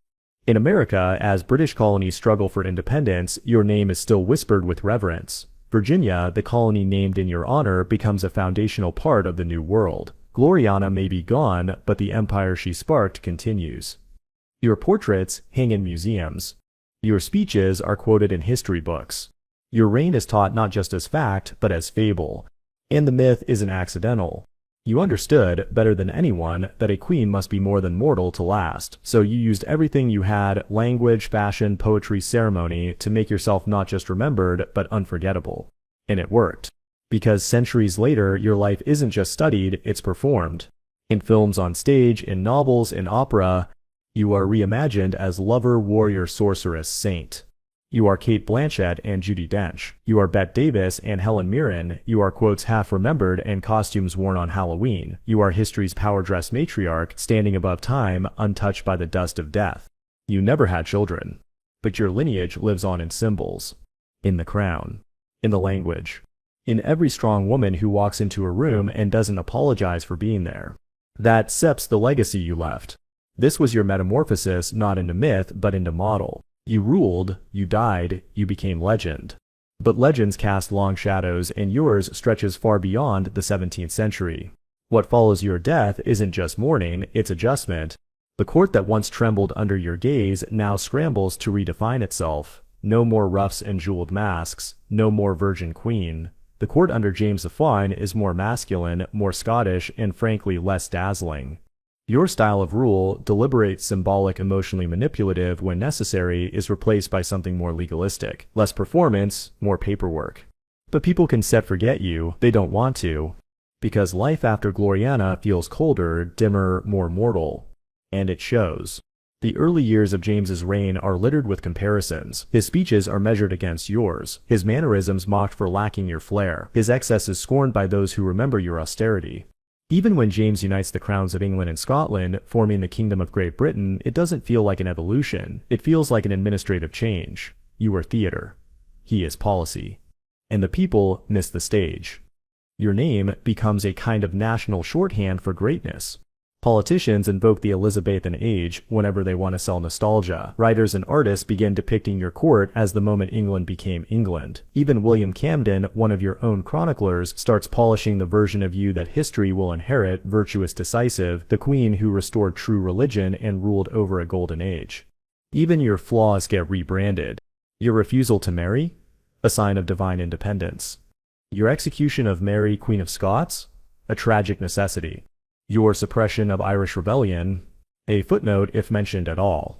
In America, as British colonies struggle for independence, your name is still whispered with reverence. Virginia, the colony named in your honor, becomes a foundational part of the New World. Gloriana may be gone, but the empire she sparked continues. Your portraits hang in museums. Your speeches are quoted in history books. Your reign is taught not just as fact, but as fable. And the myth isn't accidental. You understood, better than anyone, that a queen must be more than mortal to last, so you used everything you had, language, fashion, poetry, ceremony, to make yourself not just remembered, but unforgettable. And it worked. Because centuries later, your life isn't just studied, it's performed. In films, on stage, in novels, in opera, you are reimagined as lover, warrior, sorceress, saint. You are Kate Blanchett and Judi Dench. You are Bette Davis and Helen Mirren. You are quotes half remembered and costumes worn on Halloween. You are history's power-dressed matriarch, standing above time, untouched by the dust of death. You never had children. But your lineage lives on in symbols. In the crown. In the language. In every strong woman who walks into a room and doesn't apologize for being there. That seps the legacy you left. This was your metamorphosis, not into myth, but into model. You ruled, you died, you became legend. But legends cast long shadows, and yours stretches far beyond the 17th century. What follows your death isn't just mourning, it's adjustment. The court that once trembled under your gaze now scrambles to redefine itself. No more ruffs and jeweled masks, no more virgin queen. The court under James the Fine is more masculine, more Scottish, and frankly less dazzling. Your style of rule, deliberate, symbolic, emotionally manipulative when necessary, is replaced by something more legalistic. Less performance, more paperwork. But people can forget you, they don't want to. Because life after Gloriana feels colder, dimmer, more mortal. And it shows. The early years of James's reign are littered with comparisons. His speeches are measured against yours. His mannerisms mocked for lacking your flair. His excesses scorned by those who remember your austerity. Even when James unites the crowns of England and Scotland, forming the Kingdom of Great Britain, it doesn't feel like an evolution. It feels like an administrative change. You are theater. He is policy. And the people miss the stage. Your name becomes a kind of national shorthand for greatness. Politicians invoke the Elizabethan age whenever they want to sell nostalgia. Writers and artists begin depicting your court as the moment England became England. Even William Camden, one of your own chroniclers, starts polishing the version of you that history will inherit, virtuous, decisive, the queen who restored true religion and ruled over a golden age. Even your flaws get rebranded. Your refusal to marry? A sign of divine independence. Your execution of Mary, Queen of Scots? A tragic necessity. Your suppression of Irish rebellion, a footnote if mentioned at all.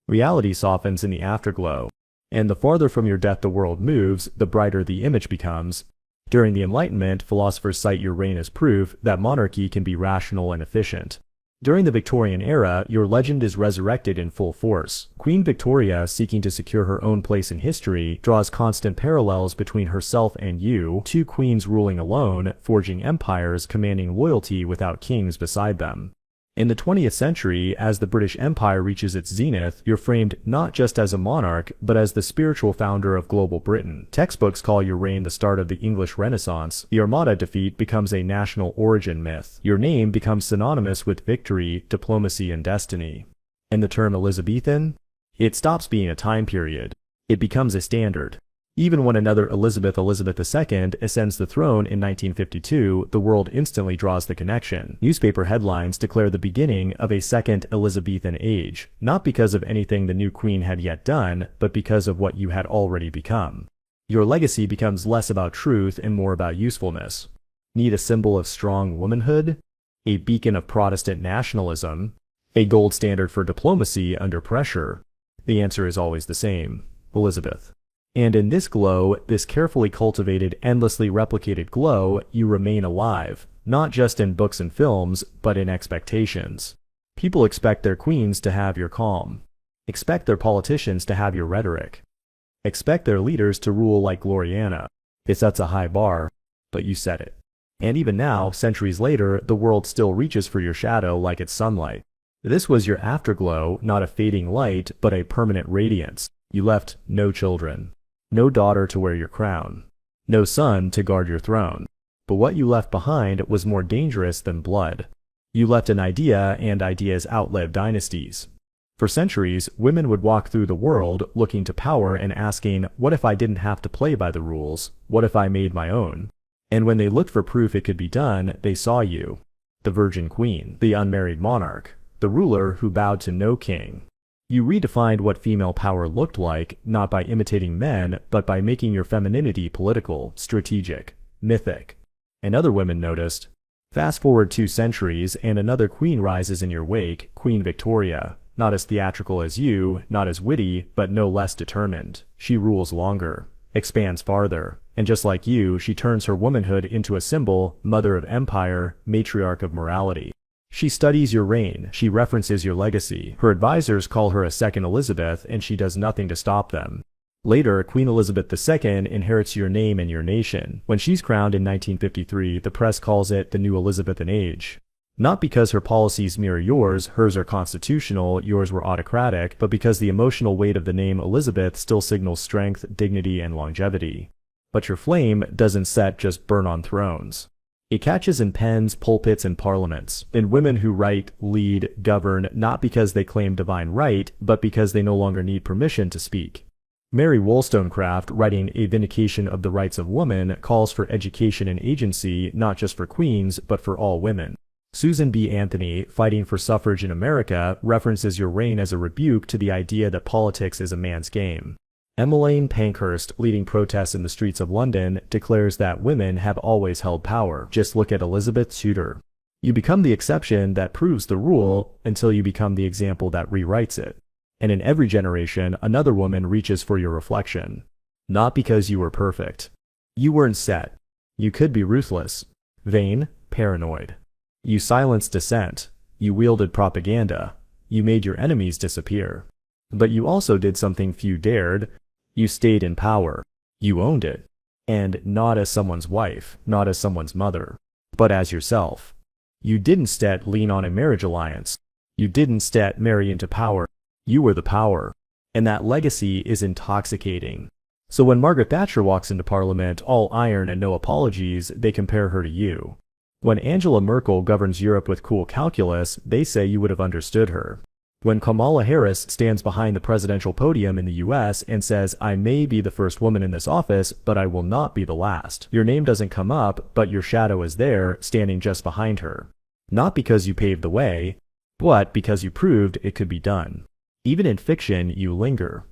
Reality softens in the afterglow, and the farther from your death the world moves, the brighter the image becomes. During the Enlightenment, philosophers cite your reign as proof that monarchy can be rational and efficient. During the Victorian era, your legend is resurrected in full force. Queen Victoria, seeking to secure her own place in history, draws constant parallels between herself and you, two queens ruling alone, forging empires, commanding loyalty without kings beside them. In the 20th century, as the British Empire reaches its zenith, you're framed not just as a monarch, but as the spiritual founder of global Britain. Textbooks call your reign the start of the English Renaissance. The Armada defeat becomes a national origin myth. Your name becomes synonymous with victory, diplomacy, and destiny. And the term Elizabethan? It stops being a time period. It becomes a standard. Even when another Elizabeth II ascends the throne in 1952, the world instantly draws the connection. Newspaper headlines declare the beginning of a second Elizabethan age, not because of anything the new queen had yet done, but because of what you had already become. Your legacy becomes less about truth and more about usefulness. Need a symbol of strong womanhood? A beacon of Protestant nationalism? A gold standard for diplomacy under pressure? The answer is always the same: Elizabeth. And in this glow, this carefully cultivated, endlessly replicated glow, you remain alive, not just in books and films, but in expectations. People expect their queens to have your calm. Expect their politicians to have your rhetoric. Expect their leaders to rule like Gloriana. It sets a high bar, but you set it. And even now, centuries later, the world still reaches for your shadow like it's sunlight. This was your afterglow, not a fading light, but a permanent radiance. You left no children, no daughter to wear your crown, no son to guard your throne. But what you left behind was more dangerous than blood. You left an idea, and ideas outlive dynasties. For centuries, women would walk through the world looking to power and asking, what if I didn't have to play by the rules? What if I made my own? And when they looked for proof it could be done, they saw you. The virgin queen, the unmarried monarch, the ruler who bowed to no king. You redefined what female power looked like, not by imitating men, but by making your femininity political, strategic, mythic. And other women noticed. Fast forward 2 centuries, and another queen rises in your wake, Queen Victoria. Not as theatrical as you, not as witty, but no less determined. She rules longer, expands farther, and just like you, she turns her womanhood into a symbol, mother of empire, matriarch of morality. She studies your reign, she references your legacy. Her advisors call her a second Elizabeth, and she does nothing to stop them. Later, Queen Elizabeth II inherits your name and your nation. When she's crowned in 1953, the press calls it the new Elizabethan age. Not because her policies mirror yours, hers are constitutional, yours were autocratic, but because the emotional weight of the name Elizabeth still signals strength, dignity, and longevity. But your flame doesn't just burn on thrones. It catches in pens, pulpits, and parliaments, in women who write, lead, govern, not because they claim divine right, but because they no longer need permission to speak. Mary Wollstonecraft, writing A Vindication of the Rights of Woman, calls for education and agency not just for queens, but for all women. Susan B. Anthony, fighting for suffrage in America, references your reign as a rebuke to the idea that politics is a man's game. Emmeline Pankhurst, leading protests in the streets of London, declares that women have always held power. Just look at Elizabeth Tudor. You become the exception that proves the rule until you become the example that rewrites it. And in every generation, another woman reaches for your reflection. Not because you were perfect. You weren't set. You could be ruthless, vain, paranoid. You silenced dissent. You wielded propaganda. You made your enemies disappear. But you also did something few dared. You stayed in power. You owned it. And not as someone's wife, not as someone's mother, but as yourself. You didn't lean on a marriage alliance. You didn't marry into power. You were the power. And that legacy is intoxicating. So when Margaret Thatcher walks into Parliament, all iron and no apologies, they compare her to you. When Angela Merkel governs Europe with cool calculus, they say you would have understood her. When Kamala Harris stands behind the presidential podium in the US and says, I may be the first woman in this office, but I will not be the last. Your name doesn't come up, but your shadow is there, standing just behind her. Not because you paved the way, but because you proved it could be done. Even in fiction, you linger.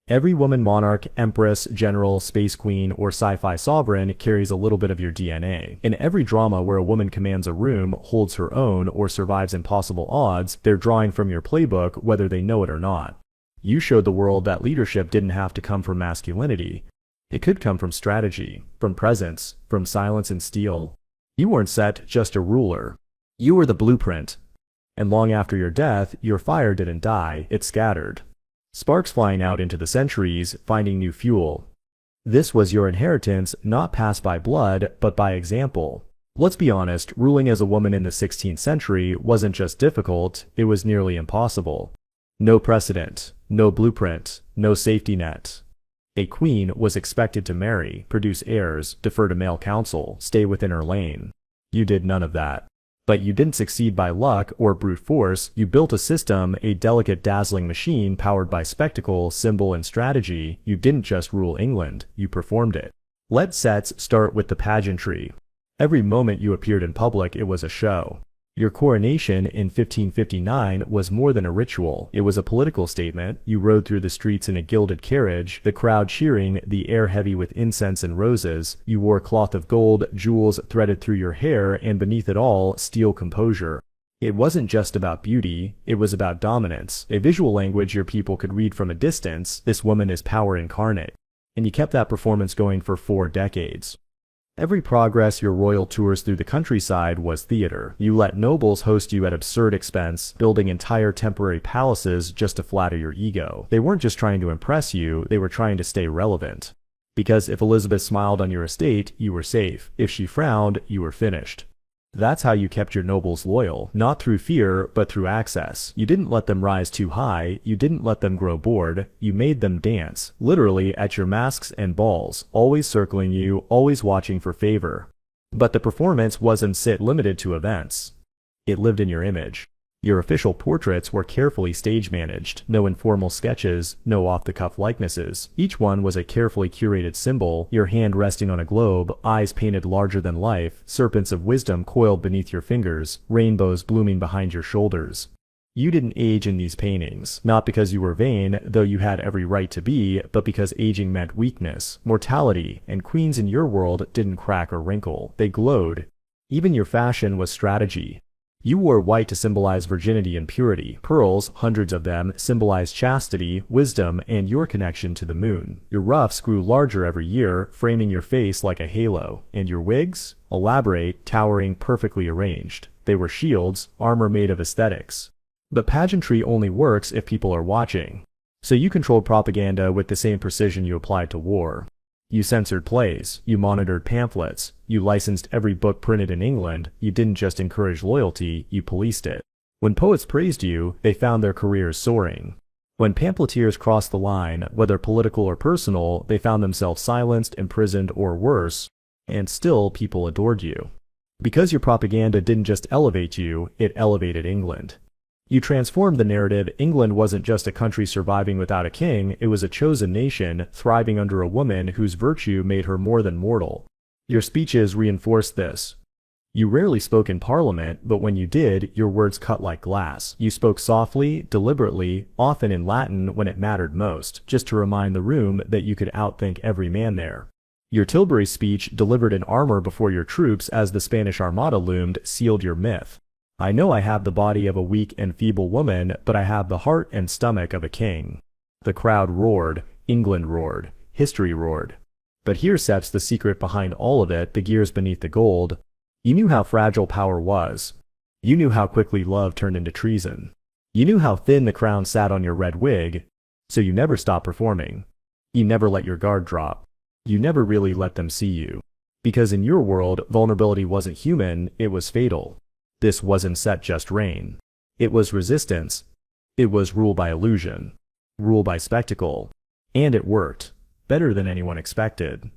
Every woman monarch, empress, general, space queen, or sci-fi sovereign carries a little bit of your DNA. In every drama where a woman commands a room, holds her own, or survives impossible odds, they're drawing from your playbook whether they know it or not. You showed the world that leadership didn't have to come from masculinity. It could come from strategy, from presence, from silence and steel. You weren't just a ruler. You were the blueprint. And long after your death, your fire didn't die, it scattered. Sparks flying out into the centuries, finding new fuel. This was your inheritance, not passed by blood, but by example. Let's be honest, ruling as a woman in the 16th century wasn't just difficult, it was nearly impossible. No precedent, no blueprint, no safety net. A queen was expected to marry, produce heirs, defer to male counsel, stay within her lane. You did none of that. But you didn't succeed by luck or brute force, you built a system, a delicate dazzling machine powered by spectacle, symbol, and strategy. You didn't just rule England, you performed it. Let's start with the pageantry. Every moment you appeared in public, it was a show. Your coronation in 1559 was more than a ritual. It was a political statement. You rode through the streets in a gilded carriage, the crowd cheering, the air heavy with incense and roses. You wore cloth of gold, jewels threaded through your hair, and beneath it all, steel composure. It wasn't just about beauty, it was about dominance, a visual language your people could read from a distance. This woman is power incarnate. And you kept that performance going for 4 decades. Every progress your royal tours through the countryside was theater. You let nobles host you at absurd expense, building entire temporary palaces just to flatter your ego. They weren't just trying to impress you, they were trying to stay relevant. Because if Elizabeth smiled on your estate, you were safe. If she frowned, you were finished. That's how you kept your nobles loyal, not through fear, but through access. You didn't let them rise too high, you didn't let them grow bored, you made them dance, literally at your masques and balls, always circling you, always watching for favor. But the performance wasn't limited to events. It lived in your image. Your official portraits were carefully stage managed, no informal sketches, no off-the-cuff likenesses. Each one was a carefully curated symbol, your hand resting on a globe, eyes painted larger than life, serpents of wisdom coiled beneath your fingers, rainbows blooming behind your shoulders. You didn't age in these paintings, not because you were vain, though you had every right to be, but because aging meant weakness, mortality, and queens in your world didn't crack or wrinkle. They glowed. Even your fashion was strategy. You wore white to symbolize virginity and purity. Pearls, hundreds of them, symbolized chastity, wisdom, and your connection to the moon. Your ruffs grew larger every year, framing your face like a halo. And your wigs? Elaborate, towering, perfectly arranged. They were shields, armor made of aesthetics. But pageantry only works if people are watching. So you controlled propaganda with the same precision you applied to war. You censored plays, you monitored pamphlets, you licensed every book printed in England, you didn't just encourage loyalty, you policed it. When poets praised you, they found their careers soaring. When pamphleteers crossed the line, whether political or personal, they found themselves silenced, imprisoned, or worse, and still people adored you. Because your propaganda didn't just elevate you, it elevated England. You transformed the narrative. England wasn't just a country surviving without a king, it was a chosen nation, thriving under a woman whose virtue made her more than mortal. Your speeches reinforced this. You rarely spoke in Parliament, but when you did, your words cut like glass. You spoke softly, deliberately, often in Latin when it mattered most, just to remind the room that you could outthink every man there. Your Tilbury speech, delivered in armor before your troops as the Spanish Armada loomed, sealed your myth. I know I have the body of a weak and feeble woman, but I have the heart and stomach of a king. The crowd roared, England roared, history roared. But here sets the secret behind all of it, the gears beneath the gold. You knew how fragile power was. You knew how quickly love turned into treason. You knew how thin the crown sat on your red wig, so you never stopped performing. You never let your guard drop. You never really let them see you. Because in your world, vulnerability wasn't human, it was fatal. This wasn't set just reign. It was resistance. It was rule by illusion. Rule by spectacle. And it worked. Better than anyone expected.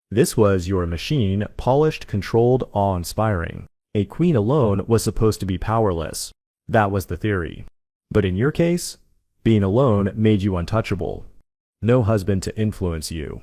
This was your machine, polished, controlled, awe-inspiring. A queen alone was supposed to be powerless. That was the theory. But in your case, being alone made you untouchable. No husband to influence you.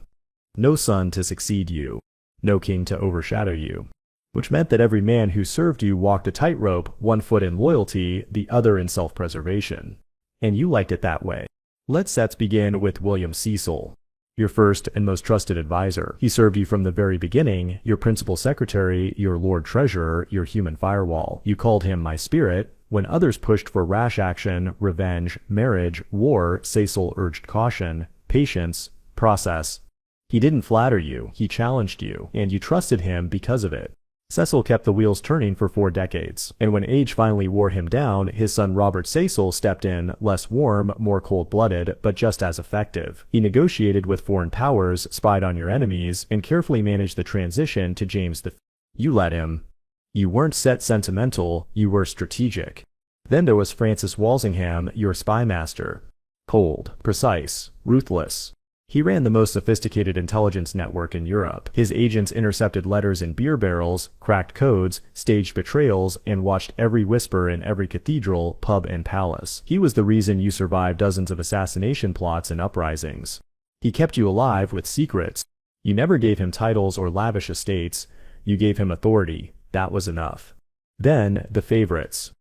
No son to succeed you. No king to overshadow you. Which meant that every man who served you walked a tightrope, one foot in loyalty, the other in self-preservation. And you liked it that way. Let's begin with William Cecil, your first and most trusted advisor. He served you from the very beginning, your principal secretary, your Lord Treasurer, your human firewall. You called him my spirit. When others pushed for rash action, revenge, marriage, war, Cecil urged caution, patience, process. He didn't flatter you, he challenged you, and you trusted him because of it. Cecil kept the wheels turning for 4 decades, and when age finally wore him down, his son Robert Cecil stepped in, less warm, more cold-blooded, but just as effective. He negotiated with foreign powers, spied on your enemies, and carefully managed the transition to James V. You let him. You weren't sentimental, you were strategic. Then there was Francis Walsingham, your spy master. Cold, precise, ruthless. He ran the most sophisticated intelligence network in Europe. His agents intercepted letters in beer barrels, cracked codes, staged betrayals, and watched every whisper in every cathedral, pub, and palace. He was the reason you survived dozens of assassination plots and uprisings. He kept you alive with secrets. You never gave him titles or lavish estates. You gave him authority. That was enough. Then, the favorites.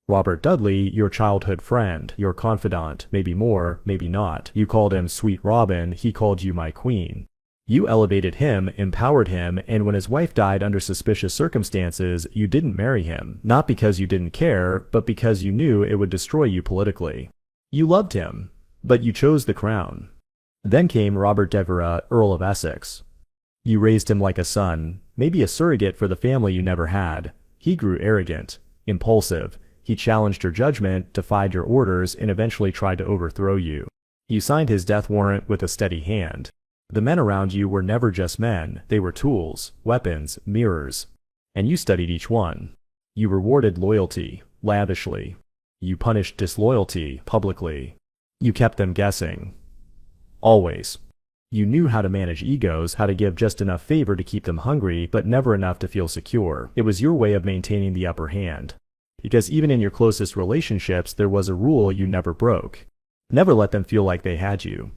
Robert Dudley, your childhood friend, your confidant, maybe more, maybe not. You called him Sweet Robin, he called you my queen. You elevated him, empowered him, and when his wife died under suspicious circumstances, you didn't marry him. Not because you didn't care, but because you knew it would destroy you politically. You loved him, but you chose the crown. Then came Robert Devereux, Earl of Essex. You raised him like a son, maybe a surrogate for the family you never had. He grew arrogant, impulsive. He challenged your judgment, defied your orders, and eventually tried to overthrow you. You signed his death warrant with a steady hand. The men around you were never just men, they were tools, weapons, mirrors. And you studied each one. You rewarded loyalty, lavishly. You punished disloyalty, publicly. You kept them guessing. Always. You knew how to manage egos, how to give just enough favor to keep them hungry, but never enough to feel secure. It was your way of maintaining the upper hand. Because even in your closest relationships, there was a rule you never broke. Never let them feel like they had you.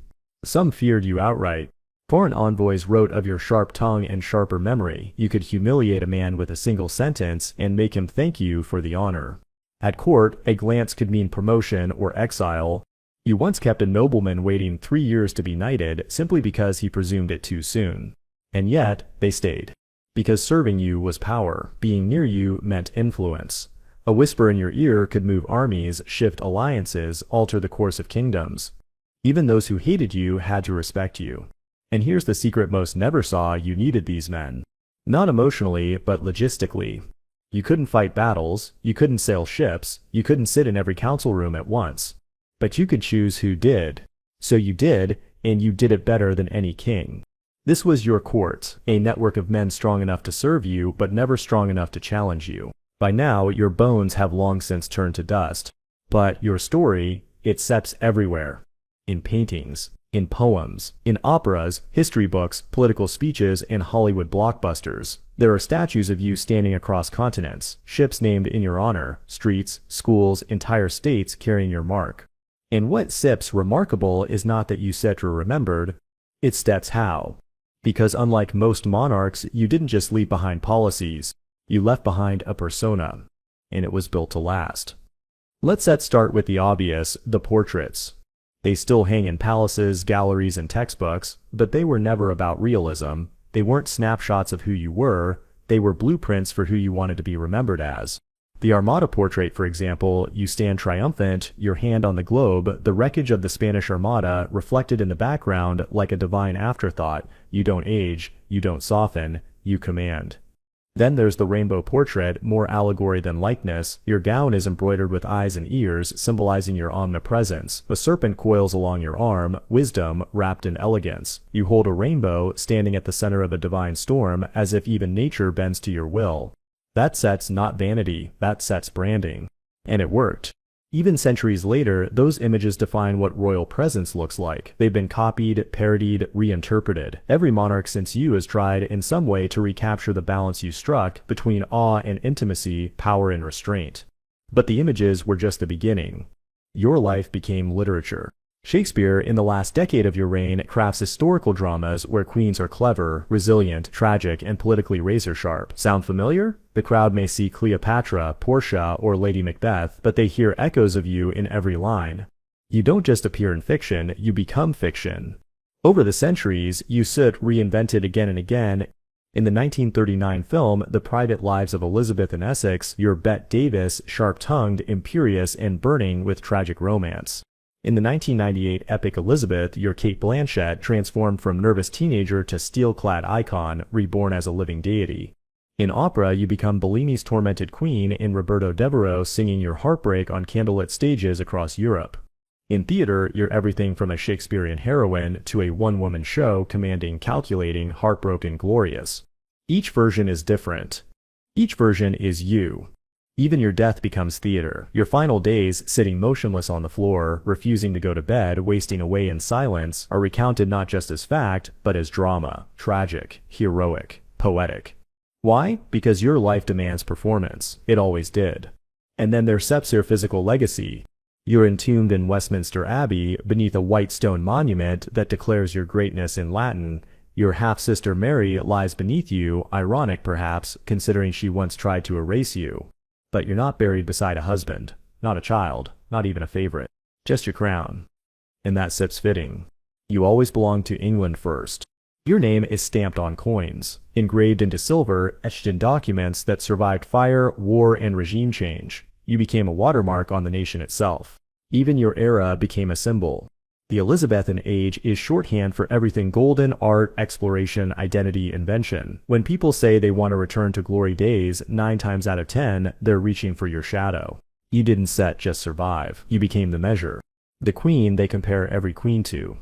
Some feared you outright. Foreign envoys wrote of your sharp tongue and sharper memory. You could humiliate a man with a single sentence and make him thank you for the honor. At court, a glance could mean promotion or exile. You once kept a nobleman waiting 3 years to be knighted simply because he presumed it too soon. And yet, they stayed. Because serving you was power. Being near you meant influence. A whisper in your ear could move armies, shift alliances, alter the course of kingdoms. Even those who hated you had to respect you. And here's the secret most never saw: you needed these men. Not emotionally, but logistically. You couldn't fight battles, you couldn't sail ships, you couldn't sit in every council room at once. But you could choose who did. So you did, and you did it better than any king. This was your court, a network of men strong enough to serve you, but never strong enough to challenge you. By now, your bones have long since turned to dust. But your story, it seeps everywhere. In paintings, in poems, in operas, history books, political speeches, and Hollywood blockbusters. There are statues of you standing across continents, ships named in your honor, streets, schools, entire states carrying your mark. And what sips remarkable is not that you said you're remembered, it's that's how. Because unlike most monarchs, you didn't just leave behind policies, you left behind a persona, and it was built to last. Let's start with the obvious, the portraits. They still hang in palaces, galleries, and textbooks, but they were never about realism. They weren't snapshots of who you were, they were blueprints for who you wanted to be remembered as. The Armada portrait, for example, you stand triumphant, your hand on the globe, the wreckage of the Spanish Armada reflected in the background like a divine afterthought. You don't age, you don't soften, you command. Then there's the rainbow portrait, more allegory than likeness. Your gown is embroidered with eyes and ears, symbolizing your omnipresence. A serpent coils along your arm, wisdom wrapped in elegance. You hold a rainbow, standing at the center of a divine storm, as if even nature bends to your will. That sets not vanity, that sets branding. And it worked. Even centuries later, those images define what royal presence looks like. They've been copied, parodied, reinterpreted. Every monarch since you has tried in some way to recapture the balance you struck between awe and intimacy, power and restraint. But the images were just the beginning. Your life became literature. Shakespeare, in the last decade of your reign, crafts historical dramas where queens are clever, resilient, tragic, and politically razor-sharp. Sound familiar? The crowd may see Cleopatra, Portia, or Lady Macbeth, but they hear echoes of you in every line. You don't just appear in fiction, you become fiction. Over the centuries, you sit reinvented again and again. In the 1939 film, The Private Lives of Elizabeth and Essex, you're Bette Davis, sharp-tongued, imperious, and burning with tragic romance. In the 1998 epic Elizabeth, you're Kate Blanchett, transformed from nervous teenager to steel-clad icon, reborn as a living deity. In opera, you become Bellini's tormented queen in Roberto Devereux, singing your heartbreak on candlelit stages across Europe. In theater, you're everything from a Shakespearean heroine to a one-woman show commanding, calculating, heartbroken, glorious. Each version is different. Each version is you. Even your death becomes theater. Your final days, sitting motionless on the floor, refusing to go to bed, wasting away in silence, are recounted not just as fact, but as drama, tragic, heroic, poetic. Why? Because your life demands performance. It always did. And then there's your physical legacy. You're entombed in Westminster Abbey, beneath a white stone monument that declares your greatness in Latin. Your half-sister Mary lies beneath you, ironic perhaps, considering she once tried to erase you. But you're not buried beside a husband, not a child, not even a favorite. Just your crown. And that sits fitting. You always belong to England first. Your name is stamped on coins, engraved into silver, etched in documents that survived fire, war, and regime change. You became a watermark on the nation itself. Even your era became a symbol. The Elizabethan age is shorthand for everything golden: art, exploration, identity, invention. When people say they want to return to glory days, 9 times out of 10, they're reaching for your shadow. You didn't just survive. You became the measure. The queen they compare every queen to.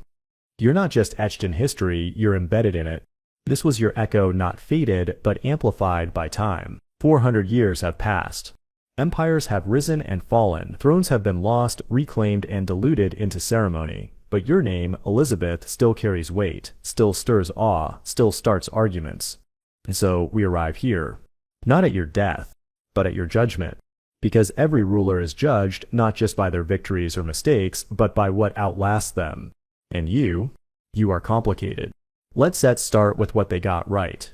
You're not just etched in history, you're embedded in it. This was your echo, not faded, but amplified by time. 400 years have passed. Empires have risen and fallen. Thrones have been lost, reclaimed, and diluted into ceremony. But your name, Elizabeth, still carries weight, still stirs awe, still starts arguments. And so we arrive here, not at your death, but at your judgment. Because every ruler is judged not just by their victories or mistakes, but by what outlasts them. And you are complicated. Let's start with what they got right.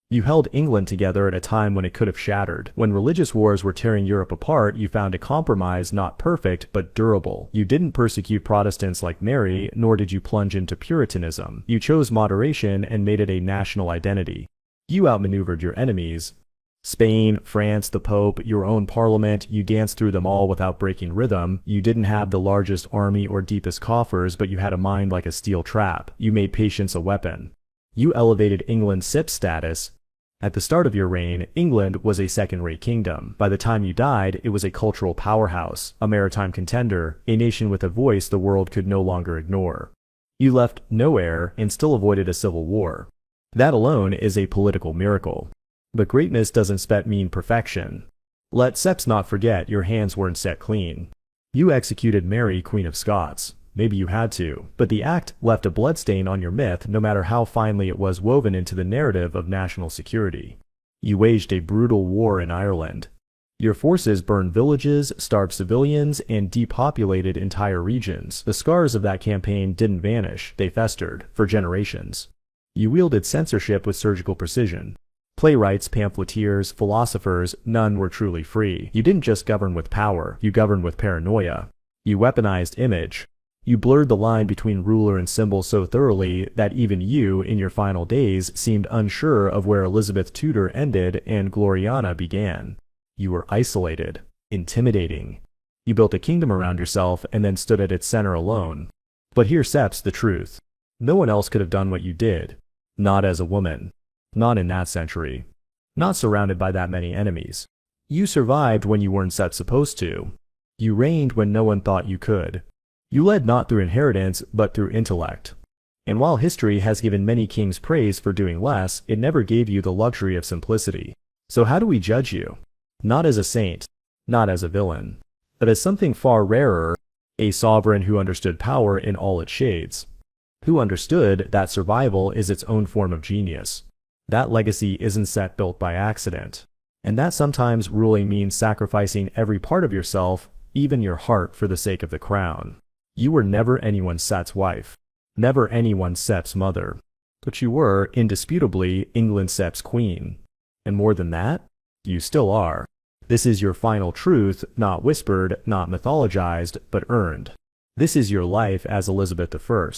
You held England together at a time when it could have shattered. When religious wars were tearing Europe apart, you found a compromise not perfect, but durable. You didn't persecute Protestants like Mary, nor did you plunge into Puritanism. You chose moderation and made it a national identity. You outmaneuvered your enemies. Spain, France, the Pope, your own parliament, you danced through them all without breaking rhythm. You didn't have the largest army or deepest coffers, but you had a mind like a steel trap. You made patience a weapon. You elevated England's SIP status. At the start of your reign, England was a second-rate kingdom. By the time you died, it was a cultural powerhouse, a maritime contender, a nation with a voice the world could no longer ignore. You left no heir and still avoided a civil war. That alone is a political miracle. But greatness doesn't mean perfection. Let's not forget your hands weren't set clean. You executed Mary, Queen of Scots. Maybe you had to, but the act left a bloodstain on your myth no matter how finely it was woven into the narrative of national security. You waged a brutal war in Ireland. Your forces burned villages, starved civilians, and depopulated entire regions. The scars of that campaign didn't vanish, they festered, for generations. You wielded censorship with surgical precision. Playwrights, pamphleteers, philosophers, none were truly free. You didn't just govern with power, you governed with paranoia. You weaponized image. You blurred the line between ruler and symbol so thoroughly that even you, in your final days, seemed unsure of where Elizabeth Tudor ended and Gloriana began. You were isolated, intimidating. You built a kingdom around yourself and then stood at its center alone. But here's the truth. No one else could have done what you did. Not as a woman. Not in that century. Not surrounded by that many enemies. You survived when you weren't supposed to. You reigned when no one thought you could. You led not through inheritance, but through intellect. And while history has given many kings praise for doing less, it never gave you the luxury of simplicity. So how do we judge you? Not as a saint, not as a villain, but as something far rarer, a sovereign who understood power in all its shades. Who understood that survival is its own form of genius. That legacy isn't built by accident. And that sometimes ruling means sacrificing every part of yourself, even your heart, for the sake of the crown. You were never anyone's wife, never anyone's mother, but you were, indisputably, England's queen. And more than that, you still are. This is your final truth, not whispered, not mythologized, but earned. This is your life as Elizabeth I.